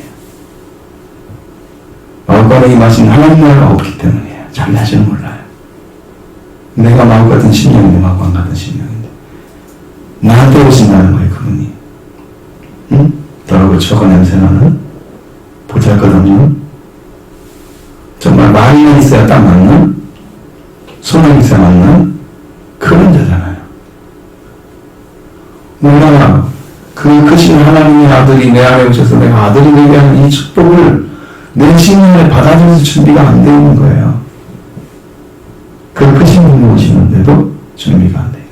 [SPEAKER 1] 마구간에 임하신 하나님 나라가 없기 때문이에요. 자기자신을 몰라요. 내가 마구 같은 심령인데 마구간 같은 심령인데 나한테 오신다는 거예요. 그분이. 응? 더러고 저거 냄새나는 보잘것없는 정말 말이만 있어야 딱 맞는 손만 있어야 맞는 그런 자잖아요. 뭔가 그 크신 하나님의 아들이 내 안에 오셔서 내가 아들이 되게 하는 이 축복을 내 심령에 받아들일 준비가 안 되어 있는 거예요. 그 크신 분이 오시는데도 준비가 안 돼요.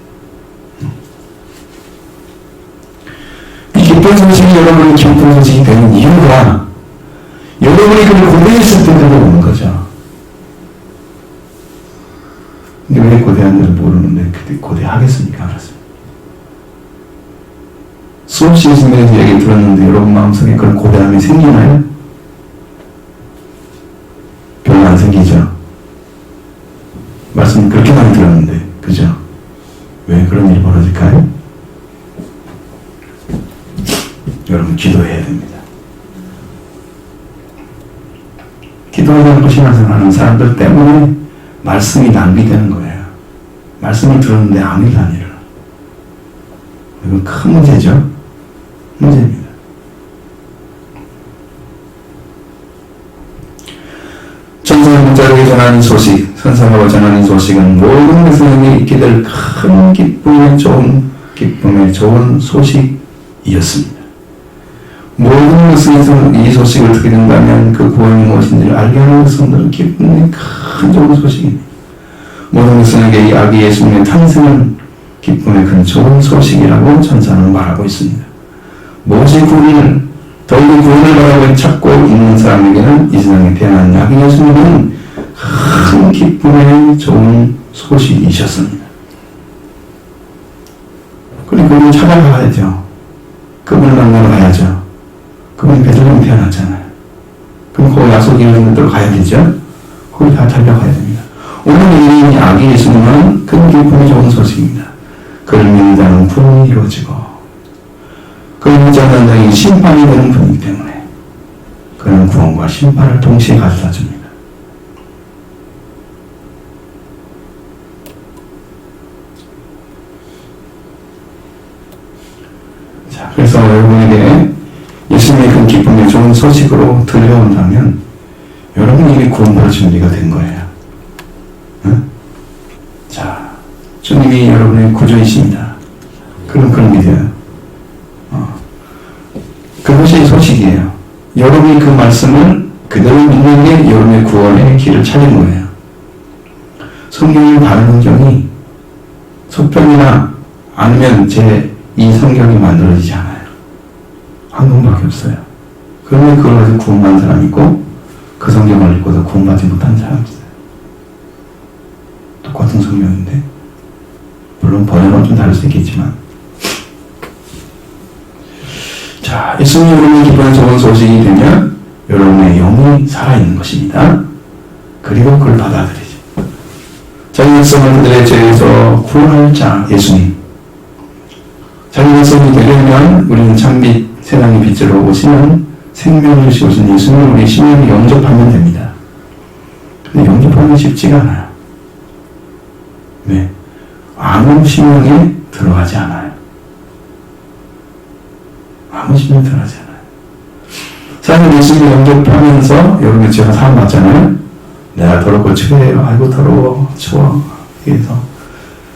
[SPEAKER 1] 이 기쁜 소식이 여러분의 기쁜 소식이 되는 이유가 여러분이 그걸 고대했을 때도 오는 거죠. 근데 왜 고대한지를 모르는데 그때 고대하겠습니까? 알았습니다. 수없이 예수님에 대해서 얘기 들었는데 여러분 마음속에 그런 고대함이 생기나요? 별로 안 생기죠? 말씀 그렇게 많이 들었는데 그죠? 왜 그런 일이 벌어질까요? 여러분 기도해야 됩니다. 기도하지 않고 신앙생활하는 사람들 때문에 말씀이 낭비되는 거예요. 말씀을 들었는데 아무 일도 안 일어나. 이건 큰 문제죠? 문제입니다. 천사의 문자에게 전하는 소식, 선사하고 전하는 소식은 모든 백성에게 있게 될 큰 기쁨의 좋은 소식이었습니다. 모든 백성에서 이 소식을 듣게 된다면 그 구원이 무엇인지를 알게 하는 백성들은 기쁨의 큰 좋은 소식입니다. 모든 백성에게 이 아기 예수님의 탄생은 기쁨의 큰 좋은 소식이라고 천사는 말하고 있습니다. 무엇이 구원을 더욱이 구원을 바라고 찾고 있는 사람에게는 이 세상에 태어난 아기 예수님은 큰 기쁨의 좋은 소식이셨습니다. 그리고 그분을 찾아가야죠. 그분을 만나러 가야죠. 그분이 베들레헴에 태어났잖아요. 그럼 그 약속 이루어진 데로 가야 되죠. 거기 다 달려가야 됩니다. 오늘 이 아기 예수님은 큰 기쁨의 좋은 소식입니다. 그를 믿는 자는 구원이 이루어지고 그는 무자단장이 심판이 되는 분이기 때문에 그는 구원과 심판을 동시에 가져다 줍니다. 자, 그래서 여러분에게 예수님의 그 기쁨의 좋은 소식으로 들려온다면 여러분이 이미 구원받을 준비가 된 거예요. 응? 자, 주님이 여러분의 구주이십니다. 그럼 그걸 믿어요. 그것이 소식이에요. 여러분이 그 말씀을 그대로 믿는 게 여러분의 구원의 길을 찾은 거예요. 성경의 다른 성경이 속편이나 아니면 이 성경이 만들어지지 않아요. 한 권밖에 없어요. 그러면 그걸 가지고 구원받은 사람이 있고 그 성경을 읽고도 구원받지 못한 사람이 있어요. 똑같은 성경인데 물론 번역은 좀 다를 수 있겠지만 자, 예수님 여러분의 기쁨의 좋은 소식이 되면 여러분의 영이 살아있는 것입니다. 그리고 그걸 받아들이죠. 자기 백성을 그들의 죄에서 구원할 자 예수님. 자기 백성이 되려면 우리는 참빛 세상의 빛으로 오시는 생명을 주시고 오신 예수님을 우리 심령에 영접하면 됩니다. 근데 영접하면 쉽지가 않아요. 네. 아무 심령에 들어가지 않아요. 아무 심령에 들어가지 않아요. 사실 예수님을 영접하면서 여러분의 죄가 사함 받잖아요. 내가 더럽고 추해요. 아이고 더러워 추워. 그래서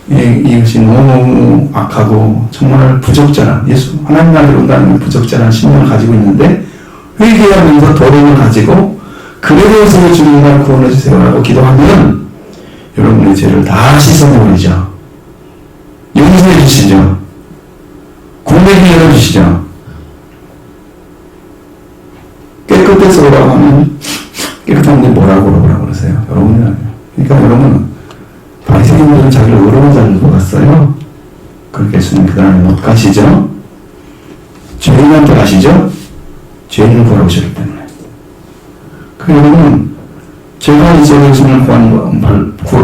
[SPEAKER 1] 이것이 너무 악하고 정말 부적절한 하나님 나라로 온다는 부적절한 신념을 가지고 있는데 회개하면서 더러움을 가지고 그에 대해서 주님 날 구원해 주세요라고 기도하면 여러분의 죄를 다 씻어내버리죠. 용서해 주시죠. 공백이 열어주시죠. 깨끗해서 오라고 하면 깨끗한데 뭐라고 그러세요? 여러분이 아니에요. 그러니까 여러분 바리새인들은 자기를 의로운 자로 갔어요. 그렇게 예수님 그 다음에 못 가시죠? 죄인한테 가시죠? 죄인을 구하러 오셨기 때문에. 그 여러분 죄가 있어서 예수님을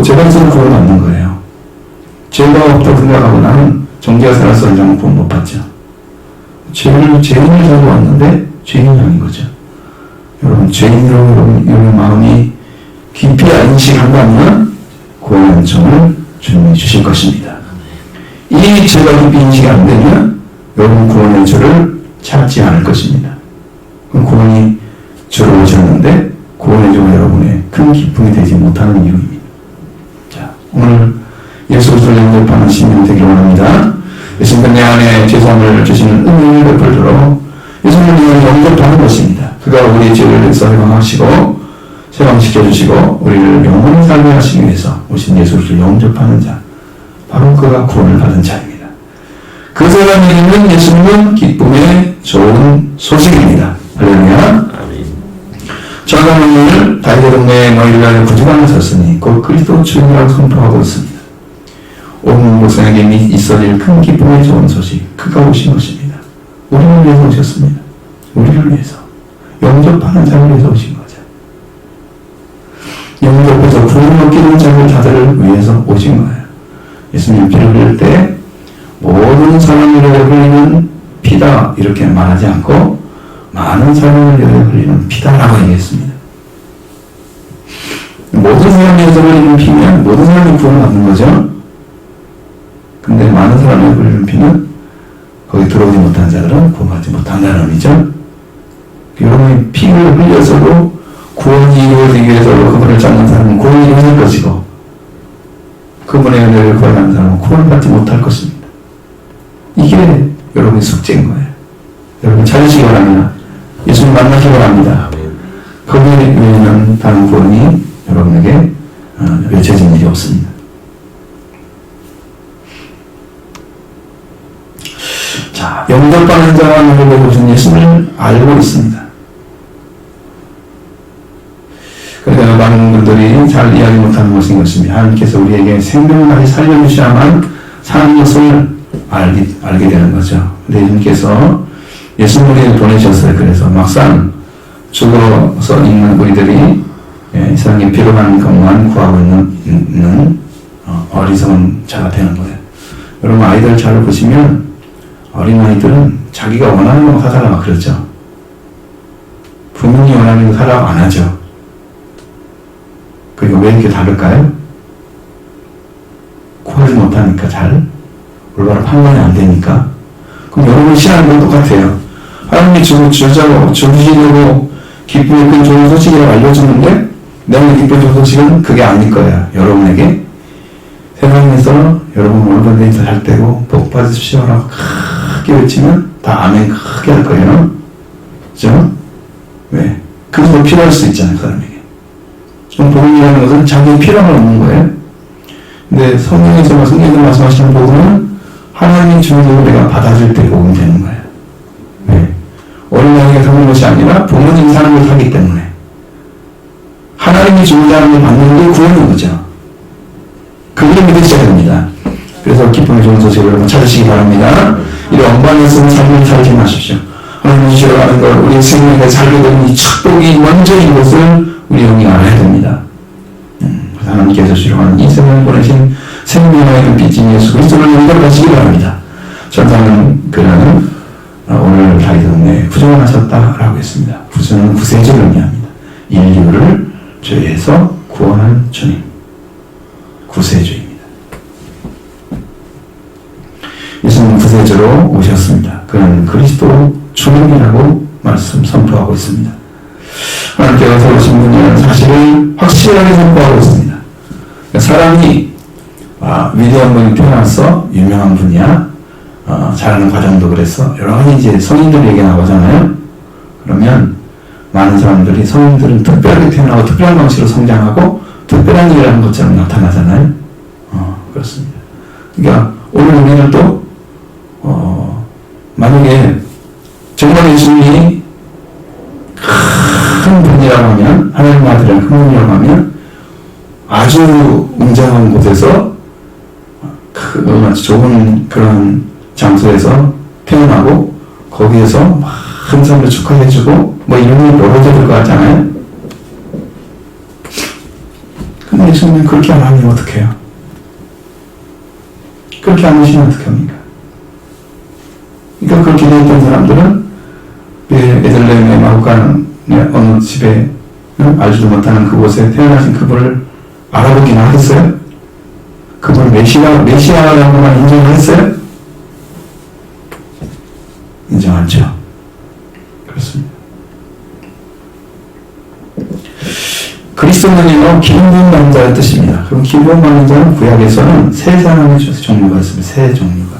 [SPEAKER 1] 죄가 있어서 구원받는 거예요. 죄가 없다고 생각하고 나는 정죄가 살아서 이런 구원 못 받죠. 죄인을 자고 왔는데 죄인이 아닌 거죠. 여러분 죄인으로 여러분 마음이 깊이 인식한다면 구원의 은총을 주님이 주실 것입니다. 이 죄가 깊이 인식이 안 되면 여러분 구원의 주를 찾지 않을 것입니다. 그럼 구원이 주로 오셨는데 구원의 주가 여러분의 큰 기쁨이 되지 못하는 이유입니다. 자, 오늘 예수 그리스도를 영접하는 시민이 되기를 원합니다. 예수님은 내 안에 죄사함을 주시는 은혜를 베풀도록 예수님을 영접하는 것입니다. 그가 우리의 죄를 위해서 해방하시고 세방시켜주시고 우리를 영원히 살게 하시기 위해서 오신 예수 그리스도를 영접하는 자, 바로 그가 구원을 받은 자입니다. 그 사람에게는 예수님은 기쁨의 좋은 소식입니다. 할렐루야. 저가 오늘 다윗의 동네에 너희를 위하여 구주가 나섰으니 곧 그리스도 주님이라고 선포하고 있습니다. 온 목성에게 있어질 큰 기쁨의 좋은 소식, 그가 오신 것입니다. 우리를 위해서 오셨습니다. 우리를 위해서 영접하는 자를 위해서 오신 거죠. 영접해서 구원을 얻기는 자를 다들 위해서 오신 거예요. 예수님 피를 흘릴 때 모든 사람을 위해 흘리는 피다 이렇게 말하지 않고 많은 사람을 위해 흘리는 피다라고 얘기했습니다. 모든 사람을 위해서 흘리는 피면 모든 사람이 구원을 받는 거죠. 근데 많은 사람을 위해 흘리는 피는 거기 들어오지 못한 자들은 구원받지 못한다는 의미죠. 여러분이 피를 흘려서도 구원이 이루어지기 위해서 그분을 찾는 사람은 구원이 이루어질 것이고 그분의 은혜를 구하는 사람은 구원받지 못할 것입니다. 이게 여러분의 숙제인 거예요. 여러분 찾으시기 바랍니다. 예수님 만나시기 바랍니다. 거기에 의한 다른 구원이 여러분에게 외쳐진 일이 없습니다. 자, 영접받는 자와 너희를 보신 예수님을 알고 있습니다. 그러니까 많은 분들이 잘 이해하지 못하는 것인 것입니다. 하나님께서 우리에게 생명을 다시 살려주셔야만 사는 것을 알게 되는 거죠. 근데 예수님께서 예수님을 보내셨어요. 그래서 막상 죽어서 있는 우리들이 이 세상에 필요한 것만 구하고 있는 어리석은 자가 되는 거예요. 여러분 아이들 잘 보시면 어린아이들은 자기가 원하는 거 사달라고 그러죠. 부모님이 원하는 거 사라고 안 하죠. 그리고 왜 이렇게 다를까요? 구하지 못하니까 잘 올바로 판단이 안 되니까. 그럼 여러분 신앙은 건 똑같아요. 하나님이 주시려고 기쁨의 큰 좋은 소식이라고 알려주는데 내가 기쁜 좋은 소식은 그게 아닐 거야. 여러분에게 세상에서 여러분 올바른 데서 잘 되고 복 받으십시오라고 크게 외치면 다 아멘 크게 할 거예요. 그죠? 왜? 그게 더 필요할 수 있잖아요. 그 사람에게. 좀 복음이라는 것은 자기의 필요가 없는 거예요. 근데 성경에서 말씀하시는 복음은 하나님이 주는 대로 내가 받아줄 때 복음이 되는 거예요. 왜? 어린아이가 사는 것이 아니라 부모님이 사는 걸 사기 때문에 하나님이 주는 사람을 받는 게 구원인 거죠. 그걸 믿으셔야 됩니다. 그래서 기쁨의 좋은 소식을 여러분 찾으시기 바랍니다. 이런 엉망에서 삶을 살지 마십시오. 하나님 주시러 가는 걸 우리 생명에 살게 되는 이 축복이 먼저인 것을 우리 영이 알아야 됩니다. 하나님께서 주시러 가는 이 생명을 보내신 생명의 빛인 예수 그리스도를 연결하시기 바랍니다. 전사는 그는 오늘 다윗 동네에 구원을 하셨다라고 했습니다. 구원은 구세주를 의미합니다. 인류를 죄에서 구원한 주님. 구세주입니다. 예수님은 구세주로 오셨습니다. 그는 그리스도 주님이라고 선포하고 있습니다. 하나님께서 세우신 분이라는 사실을 확실하게 선포하고 있습니다. 사람이 위대한 분이 태어났어 유명한 분이야 자라는 과정도 그랬어 여러 가지 이제 성인들 얘기 나오잖아요. 그러면 많은 사람들이 성인들은 특별하게 태어나고 특별한 방식으로 성장하고 특별한 일을 하는 것처럼 나타나잖아요. 그렇습니다. 그러니까 오늘 우리는 또 만약에 정말 예수님이 큰 분이라고 하면 하나님 아들이란 큰 분이라고 하면 아주 웅장한 곳에서 좋은 그런 장소에서 태어나고 거기에서 막 큰 사람들 축하해주고 뭐 이런 일이 벌어질 것 같잖아요. 근데 예수님은 그렇게 안 하면 어떡해요? 그렇게 안 하시면 어떡합니까? 그러니까 그렇게 되었던 사람들은 에들레헴의 마구간의 어느 집에 알지도 못하는 그곳에 태어나신 그분을 알아보기나 하겠어요? 그분을 메시아라고만 인정하겠어요? 인정 않죠. 그렇습니다. 그리스도는요 기름 부은 받는 자의 뜻입니다. 그럼 기름 부은 받는 자는 구약에서는 세 사람의 종류가 있습니다. 세 종류가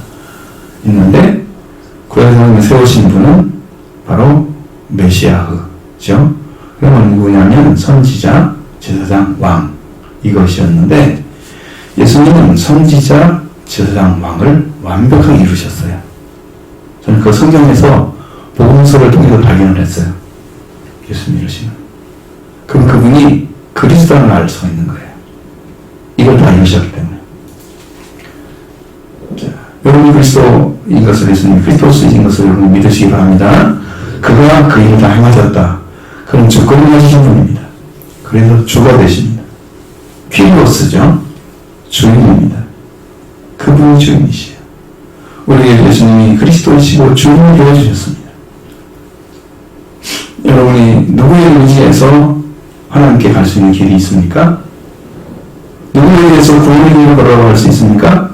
[SPEAKER 1] 있는데 구약에서 세우신 분은 바로 메시아흐죠. 그러면 누구냐면 선지자, 제사장, 왕 이것이었는데 예수님은 선지자, 제사장, 왕을 완벽하게 이루셨어요. 저는 그 성경에서 복음서를 통해서 발견을 했어요. 예수님 이루시는. 그럼 그분이 그리스도를 알 수가 있는 거예요. 이걸 다 이루셨기 때문에. 자, 여러분이 그리스도인 것을 예수님 그리스도스인 것을 여러분 믿으시기 바랍니다. 그가 그 일을 다 행하셨다. 그럼 주권을 가지신 분입니다. 그래서 주가 되십니다. 퀴리오스죠. 주인입니다. 그분이 주인이시에요. 우리에게 예수님이 그리스도이시고 주인이 되어주셨습니다. 여러분이 누구에 의지해서 하나님께 갈 수 있는 길이 있습니까? 누구에 의해서 구원의 길을 걸어갈 수 있습니까?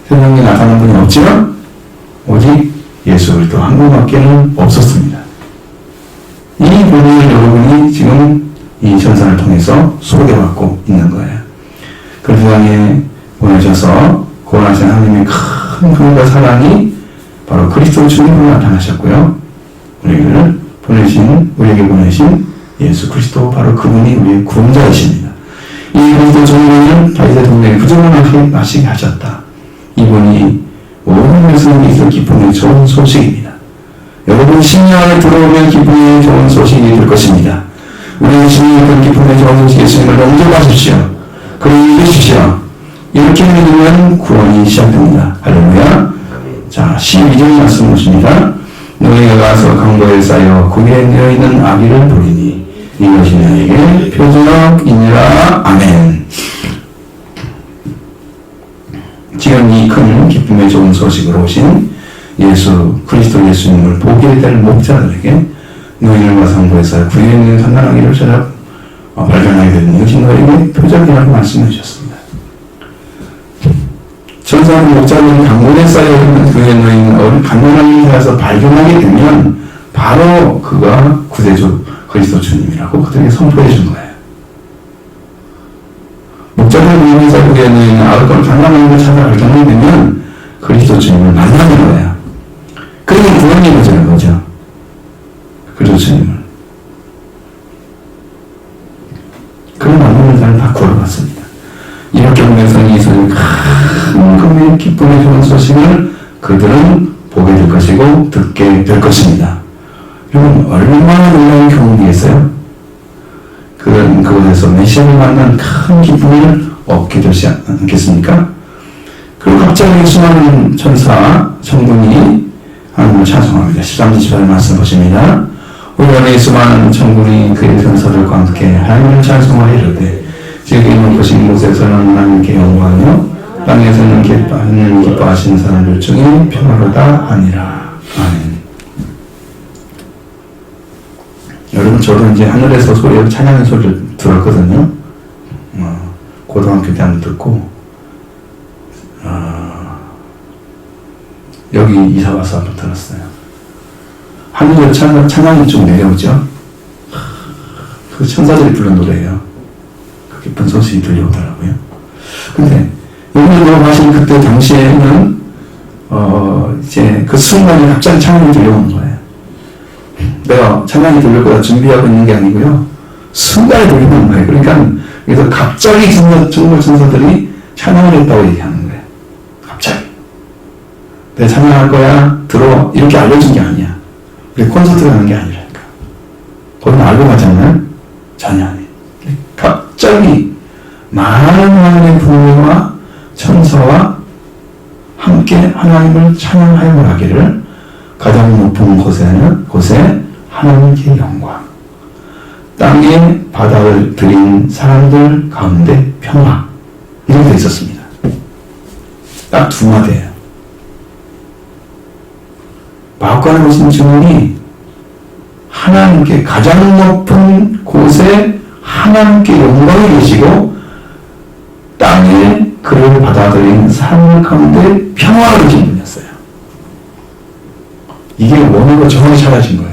[SPEAKER 1] 세상에 나타난 분이 없지만 오직 예수 그리스도 한 분밖에는 없었습니다. 이 분을 여러분이 지금 이 전산을 통해서 소개받고 있는 거예요. 그 세상에 보내셔서 구원하신 하나님의 큰 긍휼과 사랑이 바로 그리스도 주님으로 나타나셨고요. 우리에게 보내신 예수 그리스도 바로 그분이 우리의 구원자이십니다. 이 그리스도 주님은 다윗의 동네에 구원을 하시게 하셨다. 이분이 모든 것을 있을 기쁨의 좋은 소식입니다. 여러분 신령 안에 들어오면 기쁨의 좋은 소식이 될 것입니다. 우리 예수님이 그 기쁨의 좋은 소식 예수님을 영접하십시오. 그를 믿으십시오. 이렇게 믿으면 구원이 시작됩니다. 할렐루야. 자, 12절 말씀 보십니다. 너희가 가서 강보에 쌓여 구비에 되어있는 아기를 보리니 이것이 너희에게 표적이니라. 아멘. 지금 이 큰 기쁨의 좋은 소식으로 오신 그리스도 예수님을 보게 될 목자들에게 노인과 상고에서 구에 있는 산나라기를 찾아 발견하게 되는 것이 너에게 표적이라고 말씀해 주셨습니다. 천사는 목자들이 강물에 쌓여있는 구에 놓인 강렬한 가서 발견하게 되면 바로 그가 구세주 그리스도 주님이라고 그들에게 선포해 준 거예요. 목자들이 구에 구에 놓인 아름다운 강렬한 걸 찾아 발견하게 되면 그리스도 주님을 만나는 거예요. 그러면 구원이 되는 거죠. 그리스도 주님을. 그런 만남을 저는 다 걸어봤습니다. 이렇게 보면서 이 소리 큰 금의 기쁨의 좋은 소식을 그들은 보게 될 것이고 듣게 될 것입니다. 여러분 얼마나 놀라운 경험이겠어요? 그곳에서 메시아를 만난 큰 기쁨을 얻게 되지 않겠습니까? 그리고 갑자기 수많은 천사, 천군이 하나님을 찬송합니다. 13절 18절 말씀 보십니다. 우리 안에 수많은 천군이 그의 천사들과 함께 하나님을 찬송하여 이르되 지극히 높으신 곳에서는 하나님께 영광하며 땅에서는 기뻐하시는 사람들 중에 평화로다 하니라. 아멘. 여러분 저도 이제 하늘에서 찬양의 소리를 들었거든요. 고등학교 때 한번 듣고 여기 이사 와서 한번 들었어요. 하늘에서 찬양이 좀 내려오죠. 그 천사들이 부른 노래예요. 그 기쁜 소식이 들려오더라고요. 근데 여러분이 하신 그때 당시에는 이제 그 순간에 갑자기 찬양이 들려오는 거예요. 내가 찬양이 들릴 거다 준비하고 있는 게 아니고요. 순간에 들리는 거예요. 그러니까 그래서 갑자기 정말 천사들이 찬양을 했다고 얘기하는 거예요. 갑자기. 내가 찬양할 거야. 들어. 이렇게 알려준 게 아니야. 우리 콘서트 가는 게 아니라니까. 거기는 알고 가잖아요. 전혀 아니에요. 갑자기 많은 하나님의 부모와 천사와 함께 하나님을 찬양하여 가기를 가장 높은 곳에 하나님께 영광, 땅에 바다를 들인 사람들 가운데 평화, 이렇게 되어 있었습니다. 딱 두 마디예요. 마음관에 보신 주님이 하나님께 가장 높은 곳에 하나님께 영광이 계시고 땅에 그를 받아들인 사람들 가운데 평화를 주신 분이었어요. 이게 원어가 정확히 찾아진 거예요.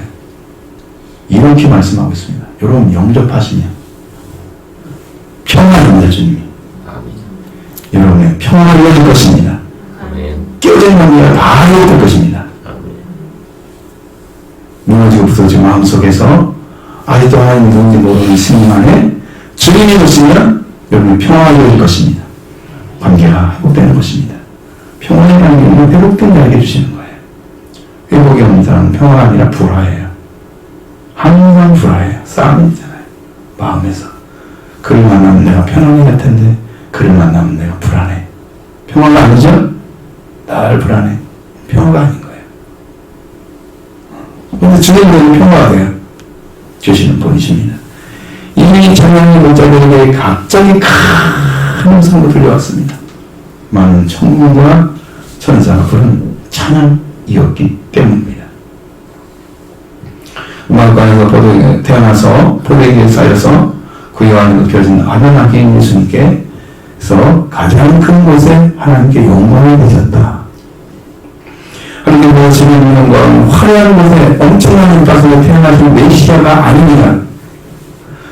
[SPEAKER 1] 이렇게 말씀하고 있습니다. 여러분 영접하시면 평화입니다. 주님이 여러분의 평화를 이어줄 것입니다. 깨어진 관계가 다 이어질 것입니다. 무너지고 부서진 마음속에서 아직도 하나님이 누군지 모르는 스님 안에 주님이 오시면 여러분의 평화가 이어질 것입니다. 관계가 회복되는 것입니다. 평화라는 게 회복된다 알게 해주시는 거예요. 회복이 없는 사람은 평화가 아니라 불화예요. 항상 불화예요. 싸움이 있잖아요. 마음에서. 그를 만나면 내가 편안히 갈 텐데 그를 만나면 내가 불안해. 평화가 아니죠? 날 불안해. 평화가 아닌 거예요. 근데 주님은 평화가 돼요. 주시는 분이십니다. 이미 찬양의 목자들에게 갑자기 큰 음성으로 들려왔습니다. 많은 천군과 천사가 부른 찬양이었기 때문입니다. 음악관에서 태어나서 포도에게 쌓여서 그 여왕이 높여진 아변하게 예수님께서 가장 큰 곳에 하나님께 영광을 되셨다. 하나님께 보시는 영광, 화려한 곳에 엄청난 가수로 태어나신 메시아가 아닙니다.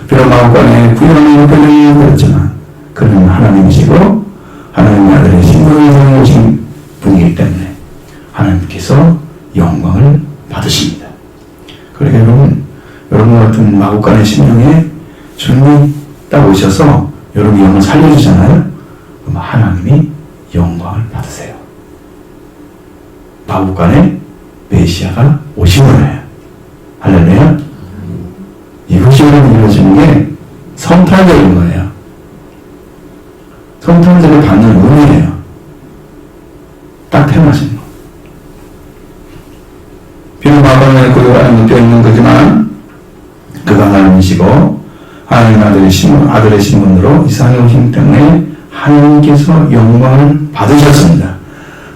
[SPEAKER 1] 비록 마음관에 구원의 높여진 그렇지만 그는 하나님이시고 하나님의 아들의 신분을 가지신 분이기 때문에 하나님께서 영광을 받으십니다. 그러니까 여러분 같은 마국간의 심령에 주님이 딱 오셔서 여러분 영을 살려주잖아요. 그럼 하나님이 영광을 받으세요. 마국간에 메시아가 오신 거예요. 할렐루야. 이것이 여러분 이루어지는 게 성탄절인 거예요. 성탄절을 받는 은혜예요. 딱 태어나신 거. 비록 마음에 고요가 묶여있는 거지만 그가 하나님이시고 하나님 아들의 신분으로 이 세상에 오신 때문에 하나님께서 영광을 받으셨습니다.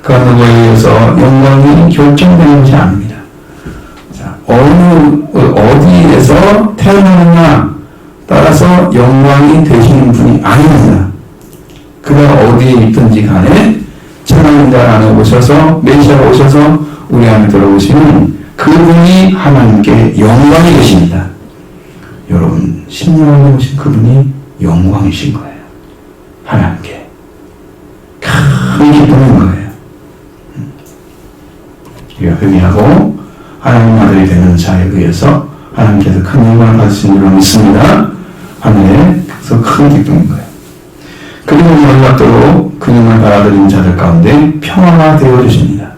[SPEAKER 1] 그 누구에 의해서 영광이 결정되는 것이 아닙니다. 자, 어디에서 태어나느냐 따라서 영광이 되시는 분이 아닙니다. 그가 어디에 있든지 간에 천하인 자 안에 오셔서 메시아가 오셔서 우리 안에 들어오시는 그분이 하나님께 영광이 되십니다. 여러분, 신령하게 오신 그분이 영광이신 거예요. 하나님께 큰 기쁨인 거예요. 우리가 회개하고 하나님 아들이 되는 자에 의해서 하나님께서 큰 영광을 받으신 줄로 믿습니다. 하늘에서 큰 기쁨인 거예요. 그리고 놀랍도록 그 영광을 받아들인 자들 가운데 평화가 되어주십니다.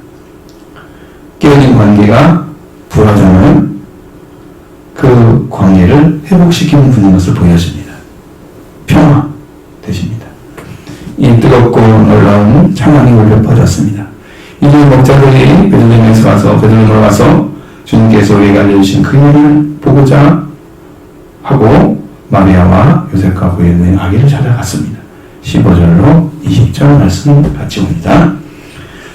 [SPEAKER 1] 깨어진 관계가 불화잖아요. 그 관계를 회복시키는 분인 것을 보여줍니다. 평화 되십니다. 이 뜨겁고 놀라운 찬양이 울려 퍼졌습니다. 이제 목자들이 베들레헴에서 와서 베들레헴으로 가서 주님께서 우리에게 알려주신 그 일을 보고자 하고 마리아와 요셉과 그의 는 아기를 찾아갔습니다. 15절로 20절 말씀 같이 옵니다.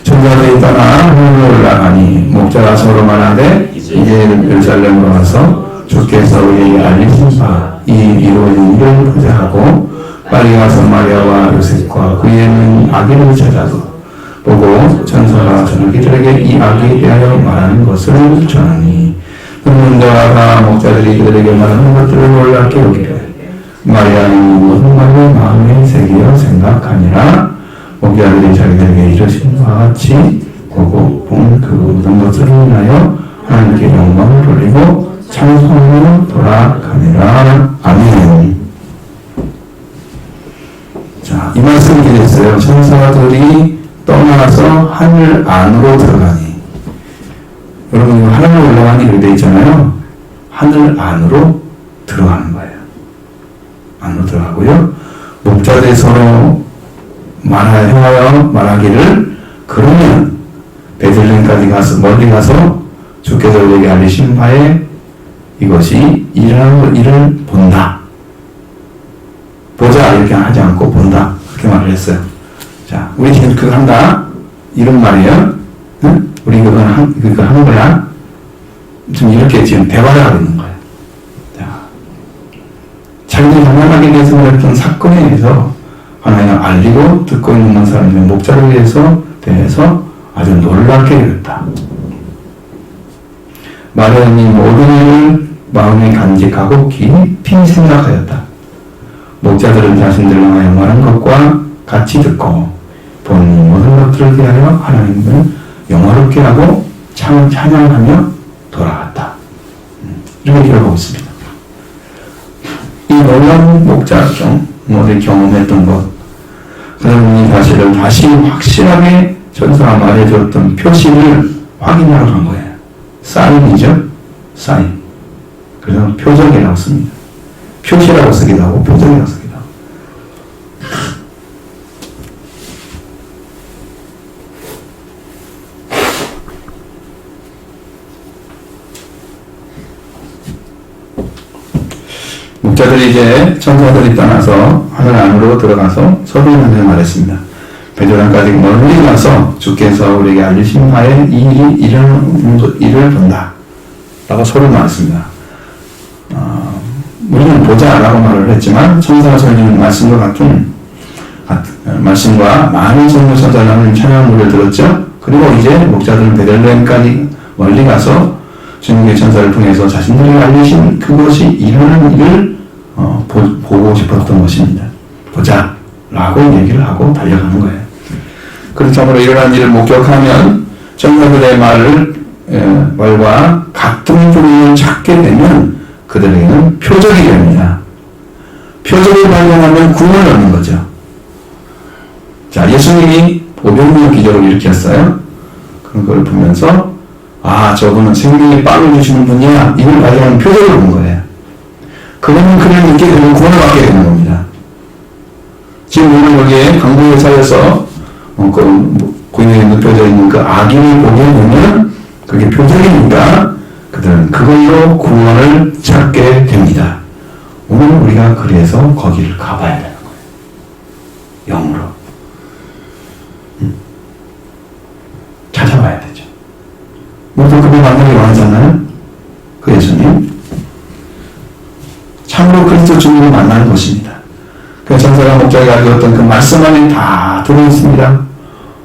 [SPEAKER 1] 천사들이 떠나 하늘로 올라가니 목자가 서로 말하되 이제 예루살렘으로 가서 주께서 우리에게 알리신 바 이 이루어진 일을 보자 하고 빨리 가서 마리아와 요셉과 그의 는 아기를 찾아서 보고 천사가 저들에게 이 아기에 대하여 말하는 것을 전하니 듣는 자가 목자들이 그들에게 말하는 것들을 놀랍게 여기되 마리아는 모든 말을 마음에 새기어 생각하니라. 목자들이 자기들에게 이르신 바와 같이 보고 본 그 모든 것들을 인하여 하나님께 영광을 돌리고 찬송으로 돌아가니라. 아멘. 자, 이 말씀 드렸어요. 천사들이 떠나서 하늘 안으로 들어가니. 여러분, 하늘로 올라가니 이렇게 되어 있잖아요. 하늘 안으로 들어가는 거예요. 안으로 들어가고요. 목자들이 서로 행하여 말하기를 그러면 베들레헴까지 가서 멀리 가서 주께서 우리에게 알리신 바에 이것이 일어나는 일을 본다. 보자 이렇게 하지 않고 본다. 그렇게 말을 했어요. 자, 우리 지금 그거 한다. 이런 말이에요. 응? 우리 그거 하는 거야. 지금 이렇게 지금 대화를 하고 있는 거예요. 자, 자기들이 장난하게 돼서 어떤 사건에 대해서 하나님 알리고 듣고 있는 사람들의 목자를 대해서 아주 놀랍게 여겼다. 마리아는 모든 일을 마음에 간직하고 깊이 생각하였다. 목자들은 자신들을 향하여 말한 것과 같이 듣고 본 모든 것들을 대하여 하나님을 영화롭게 하고 찬양하며 돌아갔다. 이렇게 기록하고 있습니다. 이 놀라운 목자중 모두 경험했던 것, 그런 사실을 다시 확실하게 천사가 말해줬던 표시를 확인하러 간 거예요. 사인이죠? 사인. 그래서 표적이라고 씁니다. 표시라고 쓰기도 하고 표적이라고 쓰기도 하고. 목자들이 이제 천사들이 떠나서 하늘 안으로 들어가서 서로한테 말했습니다. 베들레헴까지 멀리 가서 주께서 우리에게 알리신 바에 이 일이 일어나는 일을 본다. 라고 서로 말했습니다. 우리는 보자 라고 말을 했지만 천사가 전해주는 말씀과 같은 말씀과 많은 성도 천사들은 찬양 노래를 들었죠. 그리고 이제 목자들은 베들레헴까지 멀리 가서 주님의 천사를 통해서 자신들에게 알리신 그것이 일어나는 일을 보고 싶었던 것입니다. 보자 라고 얘기를 하고 달려가는 거예요. 그렇다므로 일어난 일을 목격하면 천사들의 말과 같은 종류를 찾게 되면 그들에게는 표적이 됩니다. 표적을 발견하면 구원을 얻는 거죠. 자, 예수님이 500명 기적을 일으켰어요. 그걸 보면서 저분은 생명의 빵을 주시는 분이야. 이걸 발견하는 표적을 본 거예요. 그러면 그를 믿게 되면 구원을 받게 되는 겁니다. 지금 우리는 여기에 강도에 살려서 고인에 눕혀져 있는 그 아기를 보게 되면 그게 표적이니까 그들은 그걸로 구원을 찾게 됩니다. 오늘 우리가 그래서 거기를 가봐야 되는 거예요. 영으로. 만나기 원하잖아요. 그 예수님. 참으로 그리스도 주님을 만나는 것입니다. 그 천사가 목자가 가져왔던 그 말씀 안에 다 들어있습니다.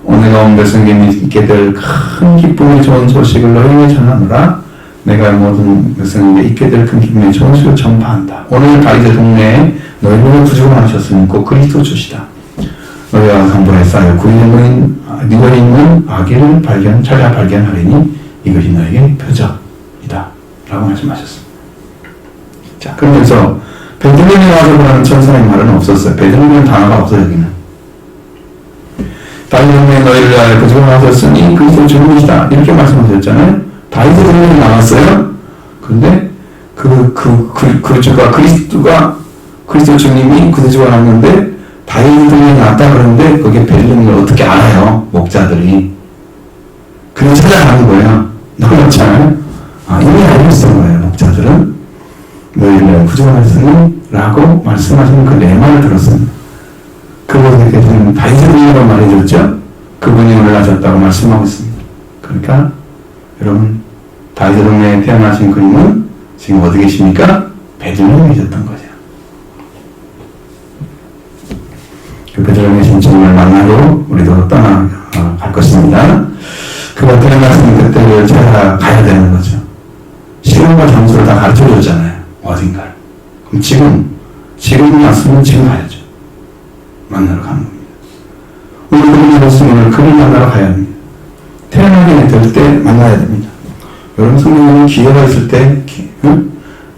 [SPEAKER 1] 오늘가 온 백성에게 있게 될 큰 기쁨의 좋은 소식을 너희에게 전하노라. 내가 모든 백성에게 있게 될 큰 기쁨의 좋은 소식을 전파한다. 오늘 다윗의 동네에 너희를 구주가 하셨으니 곧 그리스도 주시다. 너희가 산보에 쌓여 구원에 있는 아기를 찾아 발견하리니 이것이 너에게 표적이다. 라고 말씀하셨습니다. 자, 그러면서 베들레헴에 와서 보라는 천사의 말은 없었어요. 베들레헴은 단어가 없어요, 여기는. 다윗의 동네에 너희를 위하여 구주가 하셨으니 그리스도 주님이시다. 이렇게 말씀하셨잖아요. 다윗의 동네에 나왔어요. 근데 그리스도 주님이 구주가 나왔는데 다윗의 동네에 나왔다 그러는데 그게 베들레헴을 어떻게 알아요? 목자들이. 그냥 찾아가는 거예요. 놀랍잖아요. 이미 알고 있었던 거예요. 목자들은. 너희를 구주가 하셨으니 라고 말씀하시는 그 네 말을 들었습니다. 그분에게 다윗의 동네라고 말해줬죠. 그분이 올라가셨다고 말씀하고 있습니다. 그러니까 여러분 다윗의 동네에 태어나신 그님은 지금 어디 계십니까? 베들레헴에 계셨던 거죠. 그 베들레헴에 계신 주님을 만나러 우리도 떠나갈 것입니다. 그가 태어나신 그때를 찾아가야 되는 거죠. 시간과 장소를 다 가르쳐 줬잖아요. 어딘가를. 그럼 지금 왔으면 지금 가야죠. 만나러 가는 겁니다. 우리 그분이 왔으면 그를 만나러 가야 합니다. 태어나게 될 때 만나야 됩니다. 여러분 성령님은 기회가 있을 때,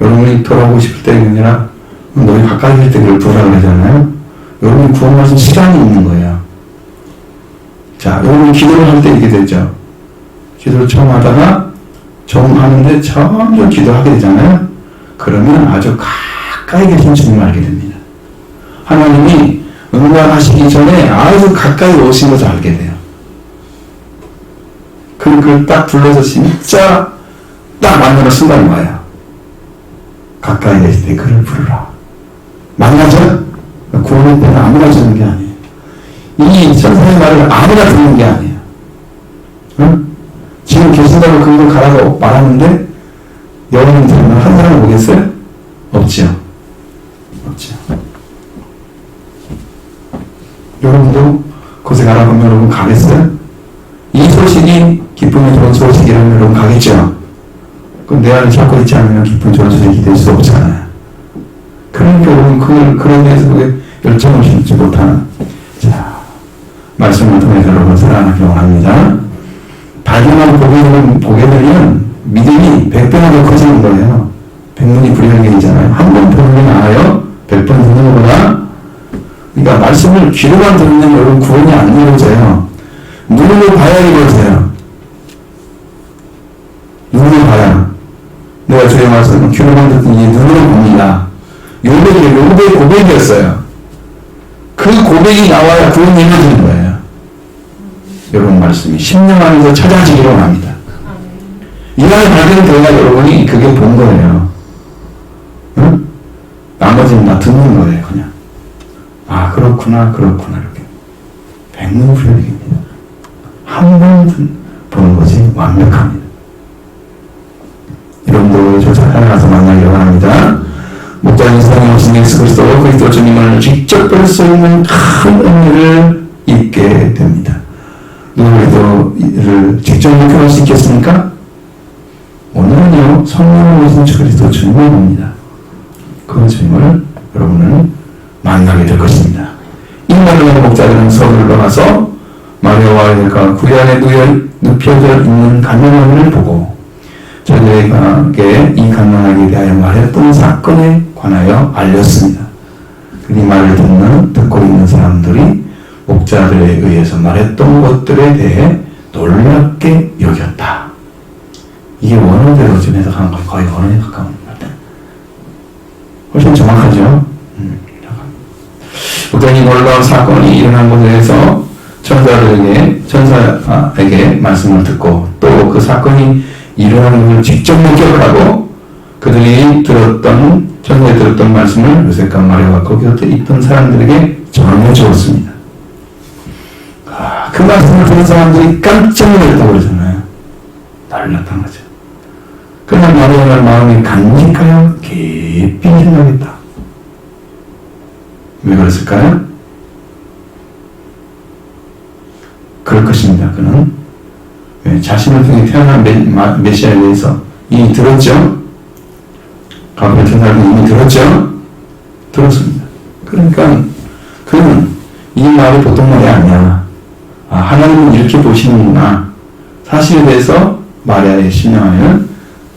[SPEAKER 1] 여러분이 돌아오고 싶을 때가 아니라 너희 가까이 있을 때 그걸 부르라고 그러잖아요. 여러분이 구원하신 시간이 있는 거예요. 자, 여러분 기도를 할 때 이렇게 되죠. 기도를 처음 하다가 좀 하는데 점점 기도하게 되잖아요. 그러면 아주 가까이 계신 주님을 알게 됩니다. 하나님이 응답하시기 전에 아주 가까이 오신 것을 알게 돼요. 그걸 딱 불러서 진짜 딱 만나는 순간이 와요. 가까이 계실 때 그를 부르라. 만나죠? 구원의 때는 아무나 주는 게 아니에요. 이 천사의 말을 아무나 듣는 게 아니에요. 응? 지금 계신다고 그걸 가라고 말하는데 여러분 들으면 한 사람 오겠어요? 없죠. 여러분도 곳에 가라고 하면 여러분 가겠어요? 이 소식이 기쁨이 좋은 소식이라면 여러분 가겠죠? 그럼 내 안에 잡고 있지 않으면 기쁨 좋은 소식이 될 수 없잖아요. 그러니까 여러분 그런 데서 열정을 심지 못하는 자 말씀을 통해서 여러분 살아나길 원합니다. 발견하고 보게 되면 믿음이 100배나 더 커지는 거예요. 100문이 불여일견이잖아요. 한 번 보면 알아요. 100번 듣는 것보다. 그러니까 말씀을 귀로만 듣는 여러분 구원이 안 이루어져요. 눈으로 봐야 이루어져요. 눈으로 봐야. 내가 주의 말씀을 귀로만 듣더니 눈으로 봅니다. 요배의 고백이었어요. 그 고백이 나와야 구원이 이루어지는 거예요. 여러분 말씀이 10년 안에서 찾아지기로 합니다. 이날 발견되어야 여러분이 그게 본 거예요. 응? 나머지는 다 듣는 거예요. 그냥 그렇구나 이렇게. 백문불여일견입니다. 한 번 보는 것이 완벽합니다. 여러분도 저 살아가서 만나기를 원합니다. 목자님 성령 오신 예수 그리스도 주님을 직접 볼 수 있는 큰 은혜를 입게 됩니다. 누구도 이를 직접 목격할 수 있겠습니까? 오늘은요 성령으로 오신 그리스도 주님을 봅니다. 그 주님을 여러분은 만나게 될 것입니다. 이 말을 목자들은 서울로 가서 마리아와 구리 안에 눕혀져 있는 갓난아기를 보고 저들에게 이 갓난아기에 대하여 말했던 사건에 관하여 알렸습니다. 이 말을 듣고 있는 사람들이 목자들에 의해서 말했던 것들에 대해 놀랍게 여겼다. 이게 원어대로 좀 해석하는 건 거의 원어에 가까운 것 같아요. 훨씬 정확하죠? 목자님 놀라운 사건이 일어난 것에 대해서 천사에게 말씀을 듣고 또 그 사건이 일어나는 것을 직접 목격하고 그들이 천사에 들었던 말씀을 요셉과 마리아와 거기서 있던 사람들에게 전해주었습니다. 그 말씀을 듣는 사람들이 깜짝 놀랐다고 그러잖아요. 놀랐던 거죠. 그러나 마리아가 마음이 간직하여 깊이 생각했다. 왜 그랬을까요? 그럴 것입니다. 그는 자신을 통해 태어난 메시아에 대해서 이미 들었죠? 가브리엘 천사는 이미 들었죠? 들었습니다. 그러니까 그는 이 말이 보통 말이 아니야. 아, 하나님은 이렇게 보시는구나. 사실에 대해서 마리아의 신앙을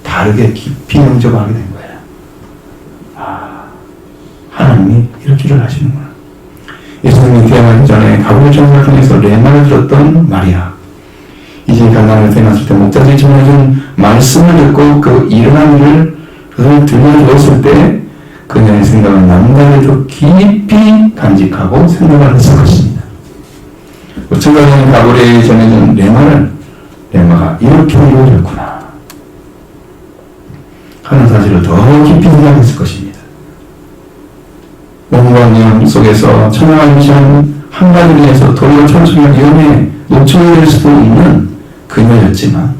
[SPEAKER 1] 다르게 깊이 영접하게 된 거예요. 아, 하나님이 이렇게 일을 하시는구나. 예수님이 태어나기 전에 가브리엘 천사를 통해서 레마를 들었던 마리아. 이제 가나안에 태어났을 때 목자들이 전해준 말씀을 듣고 그 일어난 일을 그걸 들려주었을 때 그녀의 생각은 남다르게 깊이 간직하고 생각을 했을 것입니다. 천사는 가브리엘이 전해준 레마가 이렇게 이루어졌구나 하는 사실을 더 깊이 생각했을 것입니다. 온갖 속에서 천하가 위시한 한 가지를 위해서 도리어 천천히 위험에 노출될 수도 있는 그녀였지만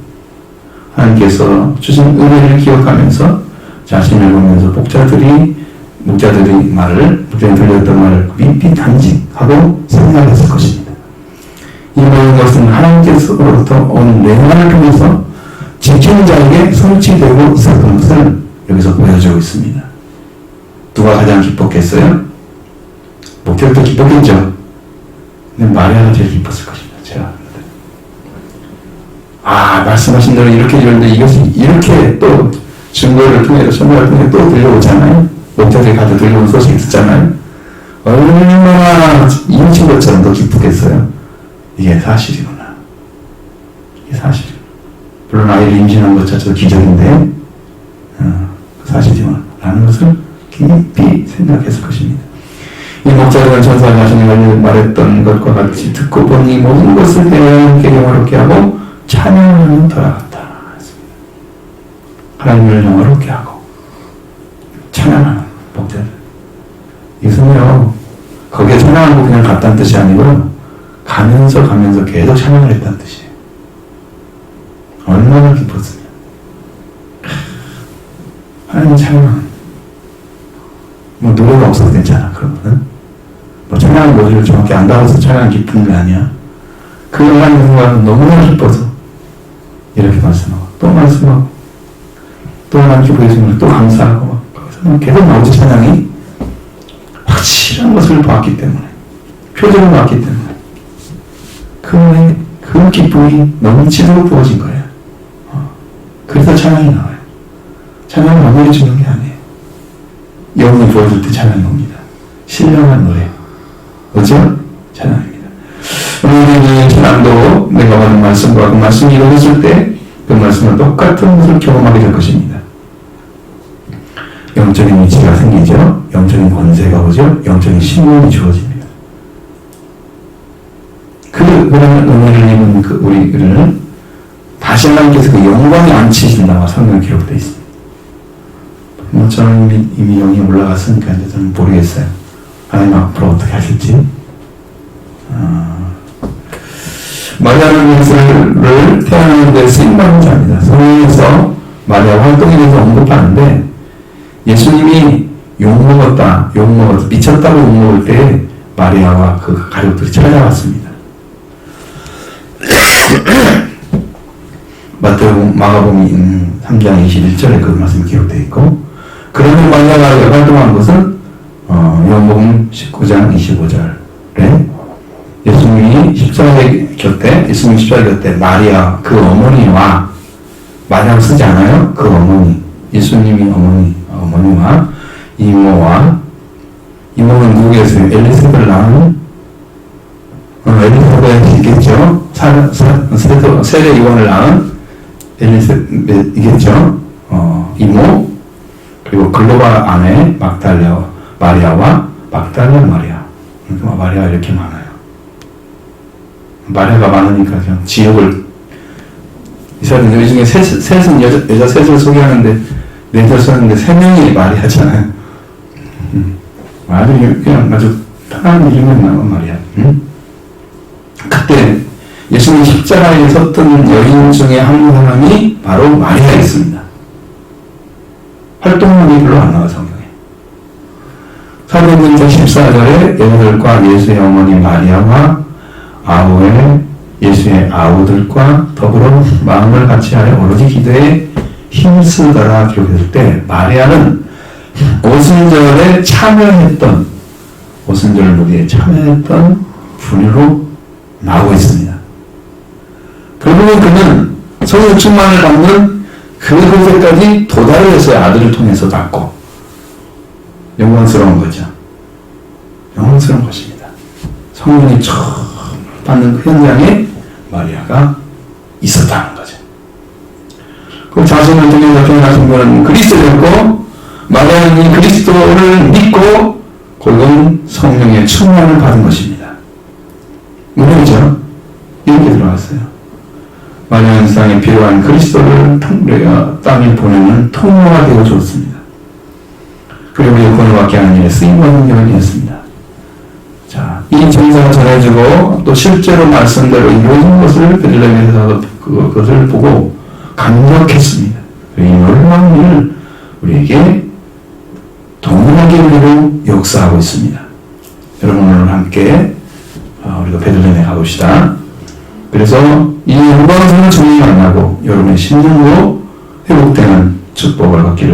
[SPEAKER 1] 하나님께서 주신 은혜를 기억하면서 자신을 보면서 목자들이 들렸던 말을 깊이 간직하고 생각했을 것입니다. 이 모든 것은 하나님께서로부터 온 레마를 통해서 지키는 자에게 성취되고 있었던 것을 여기서 보여주고 있습니다. 누가 가장 기뻤겠어요? 목자들도 기뻤겠죠. 근데 마리아가 제일 기뻤을 것입니다. 제가 말씀하신 대로 이렇게 이러는데 이것이 이렇게 또 증거를 통해서 선물을 통해 또 들려오잖아요. 목자들이 가져 들려온 소식이 듣잖아요. 얼마나 임신 것처럼 더 기쁘겠어요. 이게 사실이구나. 이게 사실이구나. 물론 아이를 임신한 것 자체도 기적인데 사실이구나 라는 것을 깊이 생각했을 것입니다. 이 목자들은 천사가 자신이 말했던 것과 같이 듣고 보니 모든 것을 하나님께 영화롭게 하고 찬양하는 돌아갔다. 하나님을 영화롭게 하고 찬양하는 목자들. 이것은요, 거기에 찬양하고 그냥 갔다는 뜻이 아니고 가면서 계속 찬양을 했다는 뜻이에요. 얼마나 기뻤으면. 하나님 찬양. 뭐 노래가 없어도 괜찮아. 그러면은 뭐 찬양의 노래를 정확히 안다고 해서 찬양 기쁜 게 아니야. 그 하나님 생각은 너무나 기뻐서 이렇게 말씀하고 또 말씀하고 또 하나님께 보여주면 또 감사하고 막 거기서 계속 나오지. 찬양이 확실한 것을 봤기 때문에, 표정을 봤기 때문에 그 기쁨이 너무 지속으로 부어진 거예요. 그래서 찬양이 나와요. 찬양은 아무리 주는 게 아니에요. 영혼이 부어질 때 찬양이 옵니다. 신령한 노래. 그렇죠? 찬양입니다. 우리는 신앙도 내가 받은 말씀과 그 말씀이 이루어질 때 그 말씀과 똑같은 것을 경험하게 될 것입니다. 영적인 위치가 생기죠. 영적인 권세가 오죠. 영적인 신분이 주어집니다. 그러면 은혜를 입은 우리를 다시 하나님께서 그 영광에 앉히신다고 성경에 기록되어 있습니다. 뭐 저는 이미 영이 올라갔으니까 이제 저는 모르겠어요. 하나님 앞으로 어떻게 하실지. 마리아는 예수를 태어나는 데 쓰임받은 자입니다. 성경에서 마리아 활동에 대해서 언급하는데 예수님이 욕먹었다, 미쳤다고 욕먹을 때 마리아와 그 가족들이 찾아왔습니다. 마가복음 3장 21절에 그 말씀이 기록되어 있고, 그러면 마리아가 활동한 것은 요한복음 19장 25절에 예수님이 십자가에 곁에 마리아 그 어머니와, 마리아를 쓰지 않아요? 그 어머니, 예수님이 어머니와 이모는 누구겠어요? 엘리사벳을 낳은 엘리사벳이겠죠? 세례 요한을 낳은 엘리사벳이겠죠? 이모, 그리고 글로바 아내 마리아와 막달라 마리아. 그러니까 마리아가 이렇게 많아요. 마리아가 많으니까 그냥 지역을, 이 사람은 여기 중에 셋은 여자 셋을 소개하는데 넷을 썼는데 3명이 마리아잖아요. 아주 그냥 아주 편한 이름이 나온 마리아. 그때 예수님 십자가에 섰던 여인 중에 한 사람이 바로 마리아였습니다. 활동력이 별로 안 나와 성경에. 사도행전 14절에 얘네들과 예수의 어머니 마리아와 아우의 예수의 아우들과 더불어 마음을 같이하여 오로지 기도에 힘쓰더라 기록했을 때 마리아는 오순절에 참여했던 오순절 무리에 참여했던 분으로 나오고 있습니다. 결국은 그는 성령 충만을 받는 그 곳에까지 도달을 했어요. 아들을 통해서 받고. 영광스러운 거죠. 영광스러운 것입니다. 성령이 처음 받는 그 현장에 마리아가 있었다는 거죠. 그 자신을 통해서 표현하신 것은 그리스도였고 마리아는 이 그리스도를 믿고 결국은 성령의 충만을 받은 것입니다. 물론이죠. 이렇게 들어갔어요. 마리아는 세상에 필요한 그리스도를 땅에 보내는 통로가 되어 줬습니다. 그리고 여건을 받게 하는 일에 쓰임받는 여인이었습니다. 자, 이 정사가 전해지고 또 실제로 말씀대로 이루어진 것을 베들레헴에서 그것을 보고 감격했습니다. 이 놀라운 일을 우리에게 동일하게 우리로 역사하고 있습니다. 여러분 오늘 함께 우리가 베들레헴에 가봅시다. 그래서 이 영광스러운 주님을 만나고 여러분의 심령으로 회복되는 축복을 받기를